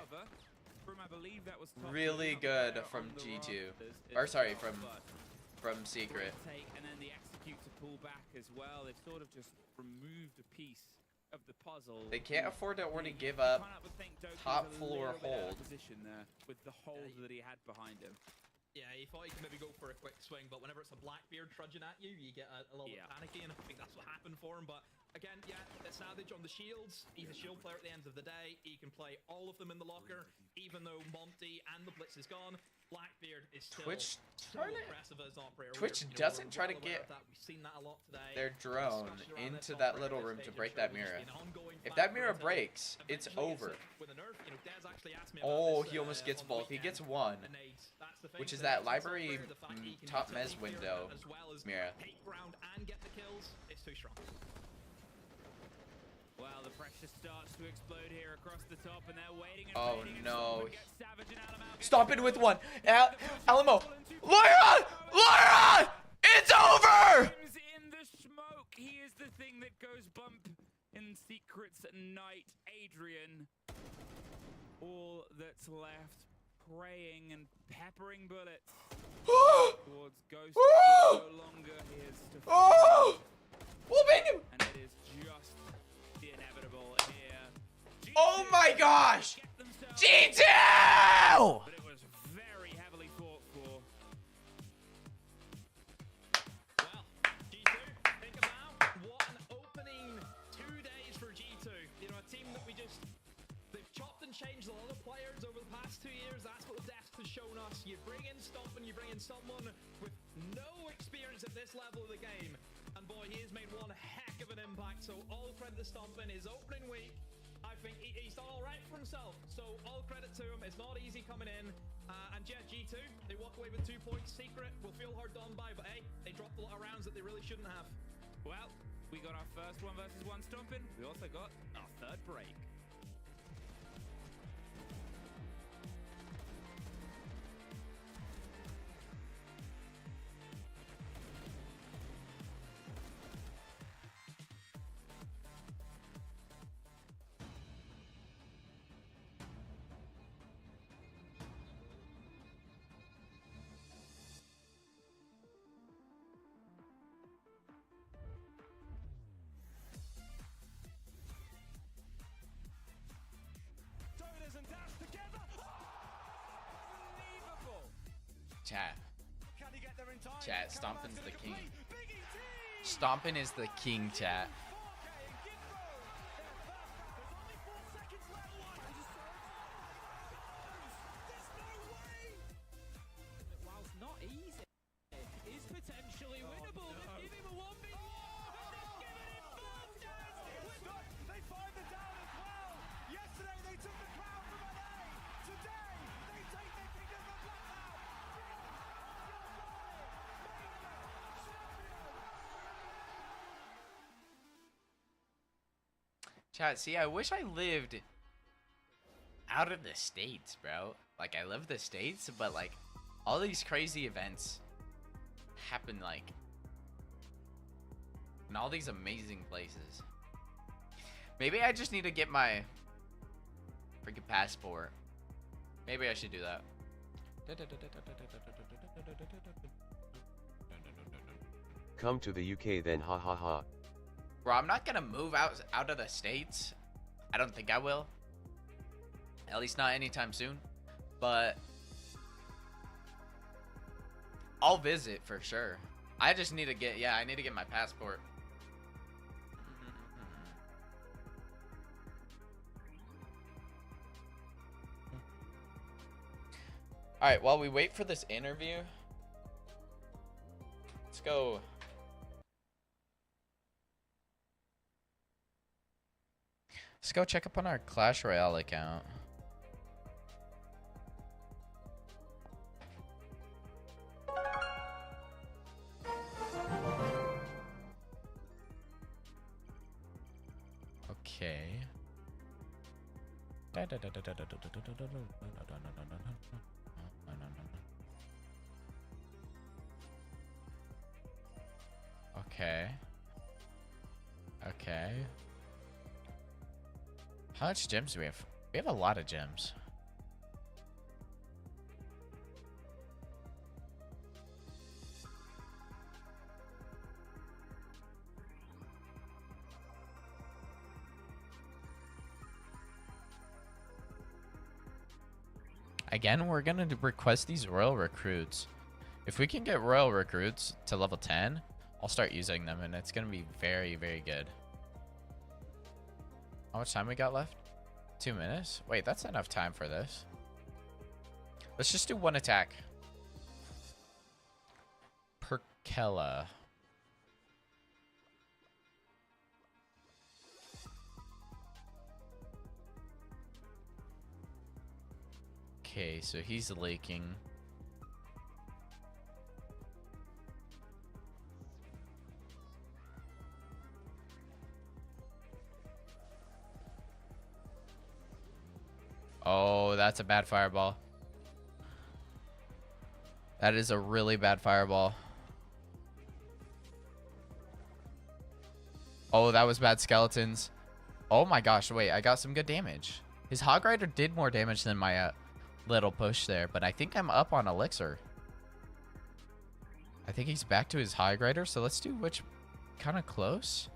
Really good from G2. Or sorry, from Secret. And then the execute to pull back as well. They've sort of just removed a piece of the puzzle. They can't afford to already give up top floor hold. Position there with the hold that he had behind him. Yeah, he thought he could maybe go for a quick swing, but whenever it's a Blackbeard trudging at you, you get a little bit panicky, and I think that's what happened for him. But Again, yeah, Savage on the shields. He's a shield player at the end of the day. He can play all of them in the locker, even though Monty and the Blitz is gone. Blackbeard is still Twitch so impressive as an operator. Twitch We're, doesn't we're try to well aware get of that. We've seen that a lot today. their drone Especially around into this that operator little at room this to stage break of that show. We've mirror. just been an ongoing If fight that for mirror until breaks, it's eventually over. hit with a nerf. You know, Dez actually asked me about Oh, this, he almost gets on the both. He weekend. gets one, And Nades, that's the thing. which is So that Nade's library software, the fact he can top utilize mez fear window as well as mirror. take ground and get the kills. It's too strong. Well, the pressure starts to explode here across the top, and they're waiting and Oh waiting, and no. STOMPN gets Savage and Alamo gets Stomping with one. Alamo. Lyra! Lyra! It's over! in the smoke. He is the thing that goes bump in secrets at night. Adrian. All that's left, praying and peppering bullets towards Ghost. No longer his to Oh! Whooping him! and it is just the inevitable here. Oh my gosh! G2! But it was very heavily fought for. Well, G2, think about what an opening 2 days for G2. You know, a team that they've chopped and changed a lot of players over the past 2 years. That's what the depth has shown us. You bring in STOMPN, you bring in someone with no experience at this level of the game. And boy, he has made one heck of an impact. So all credit to STOMPN. His opening week, I think he's done all right for himself. So all credit to him. It's not easy coming in. And yeah, G2, they walk away with 2 points. Secret will feel hard done by, but hey, they dropped a lot of rounds that they really shouldn't have. Well, we got our first 1 versus 1 STOMPN. We also got our third break. Chat. Chat, STOMPN's the king. STOMPN is the king, chat. Whilst not easy, is potentially winnable. But give him a 1v1. They find the down as well. Yesterday they took the crown from LA. Today they take the kingdom from Blackpool. Chat, see, I wish I lived out of the States, bro. Like, I live the States, but, like, all these crazy events happen, like, in all these amazing places. Maybe I just need to get my freaking passport. Maybe I should do that. Come to the UK then, ha ha ha. Bro, I'm not gonna move out of the States. I don't think I will. At least not anytime soon. But I'll visit for sure. I just need to get, yeah, I need to get my passport. Alright, while we wait for this interview, let's go. Let's go check up on our Clash Royale account. Okay. Okay. Okay. How much gems do we have? We have a lot of gems. Again, we're gonna request these royal recruits. If we can get royal recruits to level 10, I'll start using them, and it's gonna be very, very good. How much time we got left? 2 minutes? Wait, that's enough time for this. Let's just do one attack. Perkella. Okay, so he's leaking. Oh, that's a bad fireball. That is a really bad fireball. Oh, that was bad skeletons. Oh my gosh, wait, I got some good damage. His Hog Rider did more damage than my little push there, but I think I'm up on Elixir. I think he's back to his Hog Rider, so let's do which kind of close.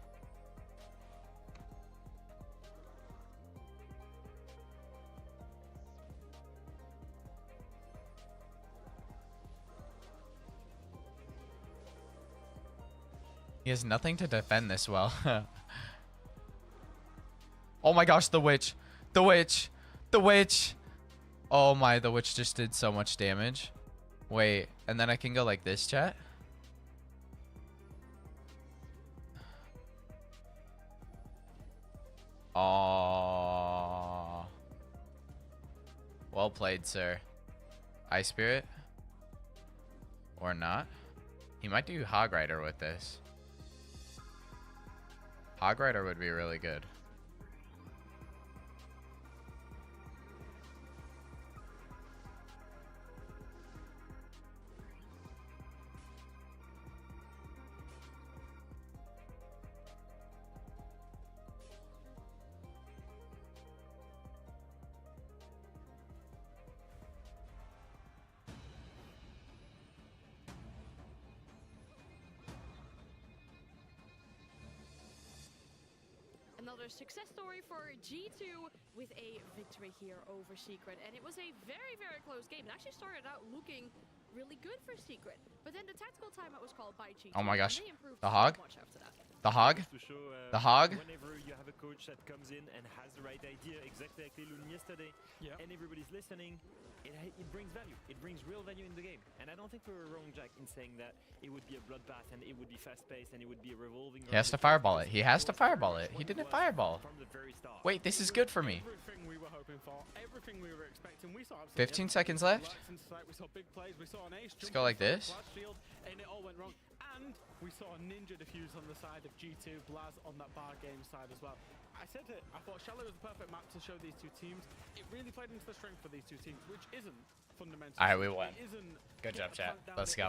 He has nothing to defend this well. Oh my gosh, the witch. The witch. The witch. Oh my, the witch just did so much damage. Wait, and then I can go like this, chat? Oh. Well played, sir. Ice Spirit? Or not? He might do Hog Rider with this. Hog Rider would be really good. Another success story for G2 with a victory here over Secret. And it was a very, very close game. It actually started out looking really good for Secret. But then the tactical timeout was called by G2. Oh my gosh. The So hog? much after that. The hog? The hog? Whenever you have a coach that comes in and has the right idea, exactly like Lilun yesterday, and everybody's listening, it brings value. It brings real value in the game. And I don't think we were wrong, Jack, in saying that it would be a bloodbath and it would be fast-paced and it would be a revolving... He has to fireball it. He has to fireball it. He didn't fireball. Wait, this is good for me. Everything we were hoping for, everything we were expecting. We saw 15 seconds left. We saw big plays. We saw an ace. Let's go like this. And it all went wrong. And we saw a ninja defuse on the side of G2, Blaz on that bar game side as well. I said it, I thought Shallow was the perfect map to show these two teams. It really played into the strength for these two teams, which isn't fundamentally. Alright, we won. Good job, chat. Let's go.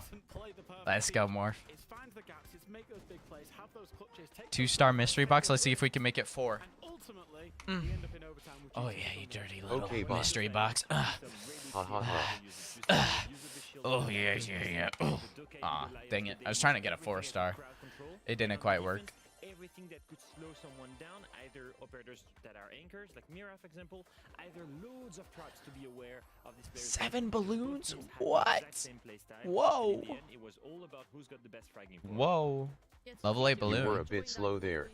Let's go, Morph. It's find the gaps, it's make those big plays, have those clutches, take 2-star mystery box. Let's see if we can make it 4. and ultimately we end up in overtime with Oh G2 yeah, you from the dirty win. little mystery box. Ha ha ha. Oh yeah, yeah, yeah. Aw, dang it. I was trying to get a 4-star. It didn't quite work. Everything that could slow someone down, either operators that are anchors, like Mira, for example, either loads of traps to be aware of this player. 7 balloons? What? Whoa. In the end, it was all about who's got the best fragging power. Whoa. Level 8 balloon. You were a bit slow there.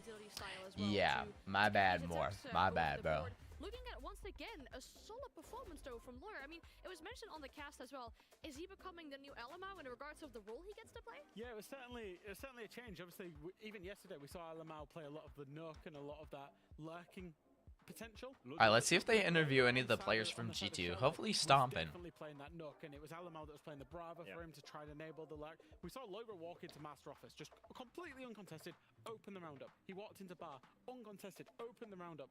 Yeah, my bad, more. My bad, bro. Looking at, once again, a solid performance, though, from Lawyer. I mean, it was mentioned on the cast as well. Is he becoming the new Elamau in regards of the role he gets to play? Yeah, it was certainly a change. Obviously, even yesterday, we saw Elamau play a lot of the Nook and a lot of that lurking potential. Alright, let's see if they interview any of the players from G2. Hopefully STOMPN. Definitely playing that Nook, and it was Elamau that was playing the Brava for him to try and enable the lurk. We saw Logra walk into Master Office, just completely uncontested, open the roundup. He walked into Bar, uncontested, open the roundup.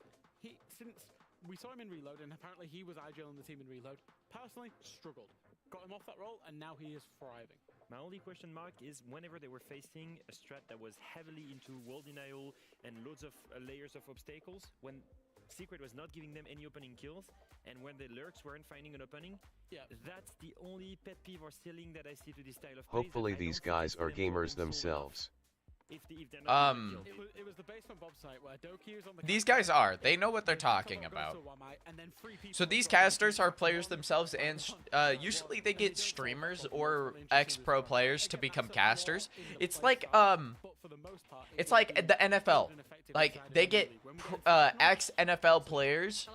Since we saw him in Reload, and apparently he was agile in the team in Reload, personally struggled. Got him off that role, and now he is thriving. My only question mark is whenever they were facing a strat that was heavily into wall denial and loads of layers of obstacles, when Secret was not giving them any opening kills, and when the lurks weren't finding an opening, that's the only pet peeve or ceiling that I see to this style of plays. Hopefully these guys are gamers themselves. It was the basement Bob site where Doki was on the These guys are. They know what they're talking about. So these casters are players themselves, and usually they get streamers or ex-pro players to become casters. It's like the NFL. Like, they get ex-NFL players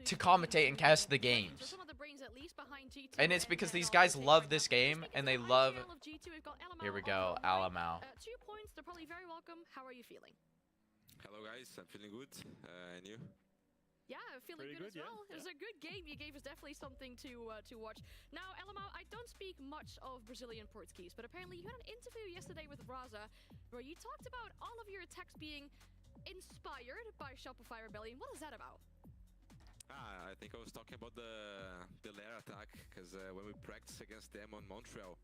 to commentate and cast the games. And it's because these guys love this game, and they love... Here we go, Alamau. 2 points, they're probably very welcome. How are you feeling? Hello guys, I'm feeling good. And you? Yeah, feeling good as well. It was a good game. You gave us definitely something to watch. Now, Elamau, I don't speak much of Brazilian Portuguese, but apparently you had an interview yesterday with Raza where you talked about all of your attacks being inspired by Shopify Rebellion. What is that about? I think I was talking about the lair attack, because when we practiced against them on Montreal,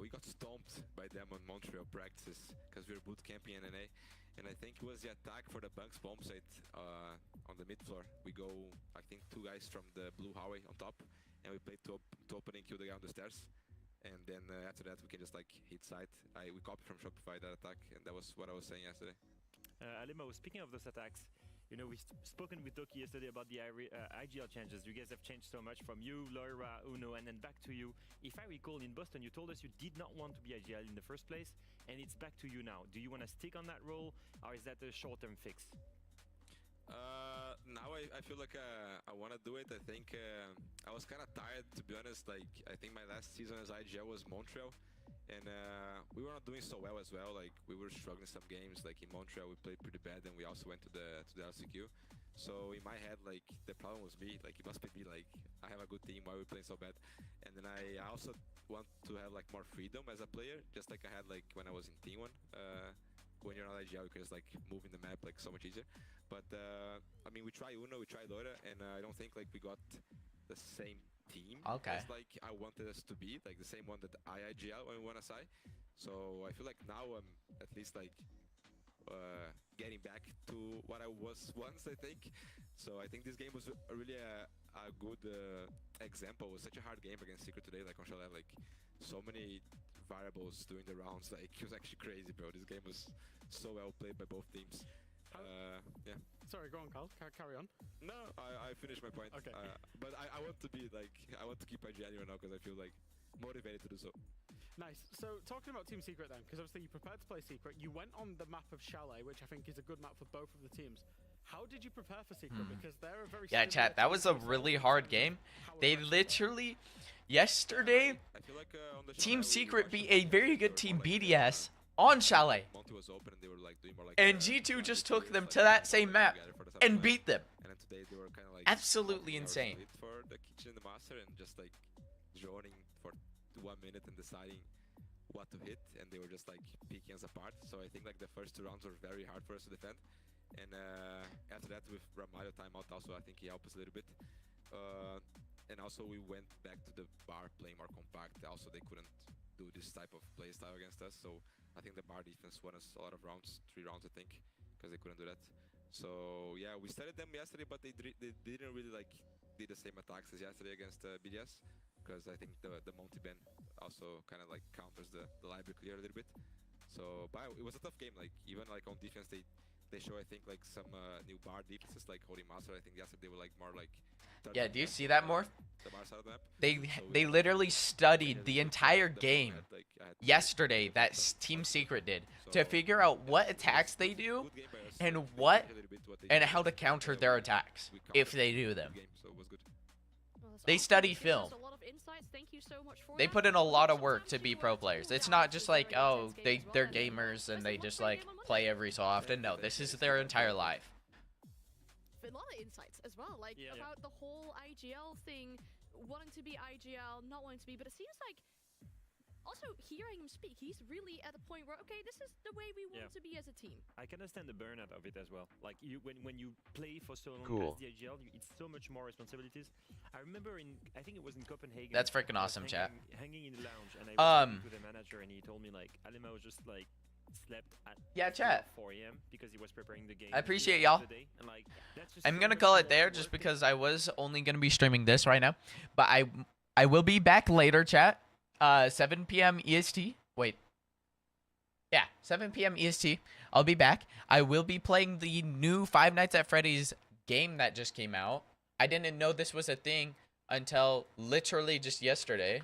we got stomped by them on Montreal practices, because we were boot camping NNA. And I think it was the attack for the Bunks bomb site on the mid floor. We go, I think, 2 guys from the blue hallway on top, and we play to open and kill the guy on the stairs. And then after that, we can just like hit side. We copied from Shopify that attack, and that was what I was saying yesterday. Alimo, speaking of those attacks, you know, we've spoken with Doki yesterday about the IGL changes. You guys have changed so much from you, Laura, Uno, and then back to you. If I recall, in Boston, you told us you did not want to be IGL in the first place, and it's back to you now. Do you want to stick on that role, or is that a short-term fix? Now I feel like I want to do it. I think I was kind of tired, to be honest. Like, I think my last season as IGL was Montreal, and we were not doing so well as well. Like, we were struggling some games. Like in Montreal, we played pretty bad, and we also went to the LCQ. So in my head, like, the problem was me. Like, it must be me. Like, I have a good team. Why are we playing so bad? And then I also want to have like more freedom as a player, just like I had like when I was in T1. When you're not IGL, you can just like move in the map like so much easier. But I mean, we tried Uno, we tried Laura, and I don't think like we got the same team as like I wanted us to be, like the same one that I IGL when we won a SI. So I feel like now I'm at least like getting back to what I was once, I think. So I think this game was really a good example. It was such a hard game against Secret today, like on Chalet, like so many variables doing the rounds. Like, it was actually crazy, bro. This game was so well played by both teams. Yeah. Sorry, go on, Carl. Carry on. No, I finished my point. Okay. But I want to be like, I want to keep IGL right now because I feel like motivated to do so. Nice. So talking about Team Secret then, because obviously you prepared to play Secret. You went on the map of Chalet, which I think is a good map for both of the teams. How did you prepare for Secret? Because they're a very chat, that was a really hard game. They literally, yesterday, Team Secret beat a very good team BDS on Chalet. And G2 just took them to that same map and beat them. Absolutely insane. For the kitchen and the master and just like droning for 1 minute and deciding what to hit, and they were just like picking us apart. So I think like the first 2 rounds were very hard for us to defend. And after that, with Ramayo timeout also, I think he helped us a little bit. And also we went back to the bar playing more compact. Also, they couldn't do this type of play style against us. So I think the bar defense won us a lot of rounds, 3 rounds I think, because they couldn't do that. So yeah, we studied them yesterday, but they didn't really like did the same attacks as yesterday against BDS, because I think the Monty Ben also kind of like counters the library clear a little bit. So, but it was a tough game. Like, even like on defense, they show, I think, like some new bar defenses, like holding master. I think yesterday they were like more like. Yeah, do you see that more? The bar side of the map. They literally studied the entire game yesterday that Team Secret did to figure out what attacks they do and how to counter their attacks if they do them. They study film. They put in a lot of work to be pro players. It's not just like, oh, they're gamers and they just like play every so often. No, this is their entire life. A lot of insights as well, like about the whole IGL thing, wanting to be IGL, not wanting to be, but it seems like also hearing him speak, he's really at a point where, okay, this is the way we want to be as a team. I can understand the burnout of it as well. Like, when you play for so long as the IGL, it's so much more responsibilities. I remember I think it was in Copenhagen. That's freaking awesome, chat. Hanging in the lounge, and I was talking to the manager, and he told me like Alima was just like slept at chat 4 AM because he was preparing the game. I appreciate y'all. Like, I'm gonna call it there just because I was only gonna be streaming this right now, but I will be back later, chat. 7 p.m. EST. Wait. Yeah, 7 p.m. EST. I'll be back. I will be playing the new Five Nights at Freddy's game that just came out. I didn't know this was a thing until literally just yesterday.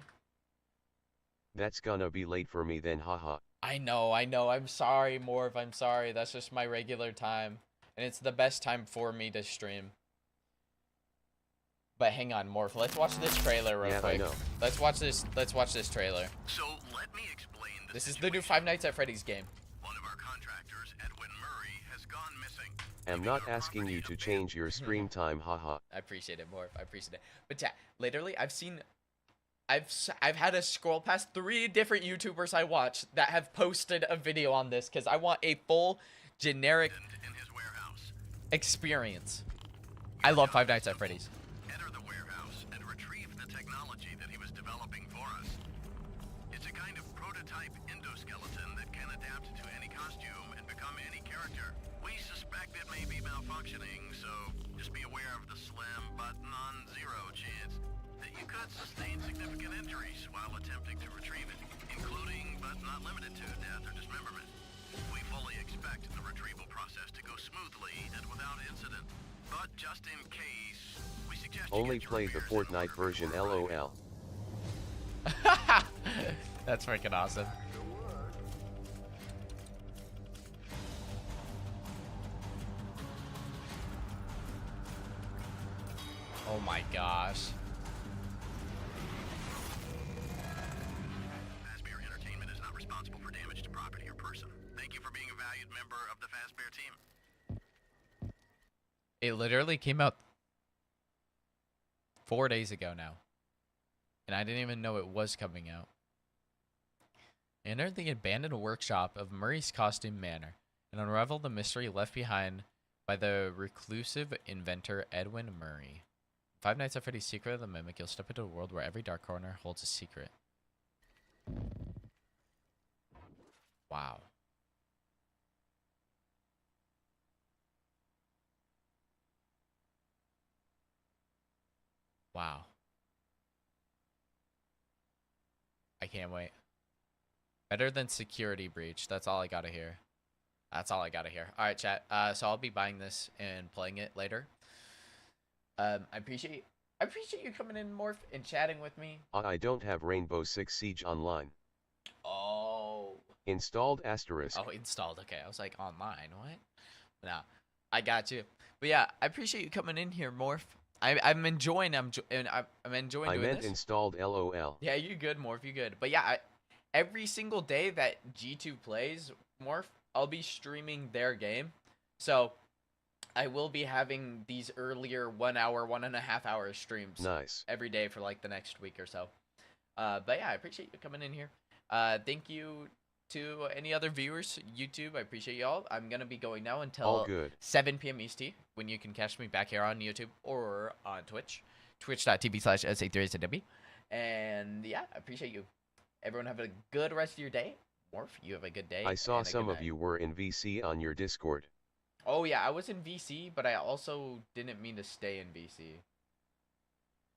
That's gonna be late for me then, haha. I know. I'm sorry, Morph. I'm sorry. That's just my regular time. And it's the best time for me to stream. But hang on, Morph. Let's watch this trailer real quick. I know. Let's watch this trailer. So let me explain This is the new Five Nights at Freddy's game. One of our contractors, Edwin Murray, has gone missing. I'm not asking you to change your stream time, haha. I appreciate it, Morph. I appreciate it. But yeah, literally, I've had to scroll past 3 different YouTubers I watch that have posted a video on this because I want a full generic experience. I love Five Nights at Freddy's. Enter the warehouse and retrieve the technology that he was developing for us. It's a kind of prototype endoskeleton that can adapt to any costume and become any character. We suspect it may be malfunctioning, so just be aware of the slim but non-zero chance that you could sustain significant injuries while attempting to retrieve it, including but not limited to death or dismemberment. We fully expect the retrieval process to go smoothly and without incident, but just in case, we suggest Only play the Fortnite version, lol. That's freaking awesome. Oh my gosh. Fazbear Entertainment is not responsible for damage to property or person. Thank you for being a valued member of the Fazbear team. It literally came out 4 days ago now. And I didn't even know it was coming out. Enter the abandoned workshop of Murray's Costume Manor and unravel the mystery left behind by the reclusive inventor Edwin Murray. Five Nights at Freddy's Secret of the Mimic, you'll step into a world where every dark corner holds a secret. Wow. Wow. I can't wait. Better than Security Breach. That's all I gotta hear. That's all I gotta hear. Alright, chat. So I'll be buying this and playing it later. I appreciate you coming in, Morph, and chatting with me. I don't have Rainbow Six Siege online. Oh. Installed asterisk. Oh, installed. Okay, I was like, online. What? No, I got you. But yeah, I appreciate you coming in here, Morph. I'm enjoying. I'm enjoying I doing meant this. installed, lol. Yeah, you good, Morph. You good. But yeah, every single day that G2 plays, Morph, I'll be streaming their game. So I will be having these earlier 1 hour, 1.5 hour streams. Nice. Every day for like the next week or so. But yeah, I appreciate you coming in here. Thank you to any other viewers, YouTube. I appreciate y'all. I'm going to be going now until 7 p.m. EST, when you can catch me back here on YouTube or on Twitch. Twitch.tv/SA3SW. And yeah, I appreciate you. Everyone have a good rest of your day. Morph, you have a good day. I saw some of you were in VC on your Discord. Oh yeah, I was in VC, but I also didn't mean to stay in VC.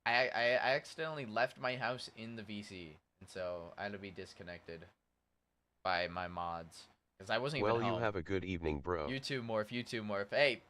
I accidentally left my house in the VC, and so I had to be disconnected by my mods because I wasn't even home. Well, you have a good evening, bro. You too, Morph. You too, Morph. Hey,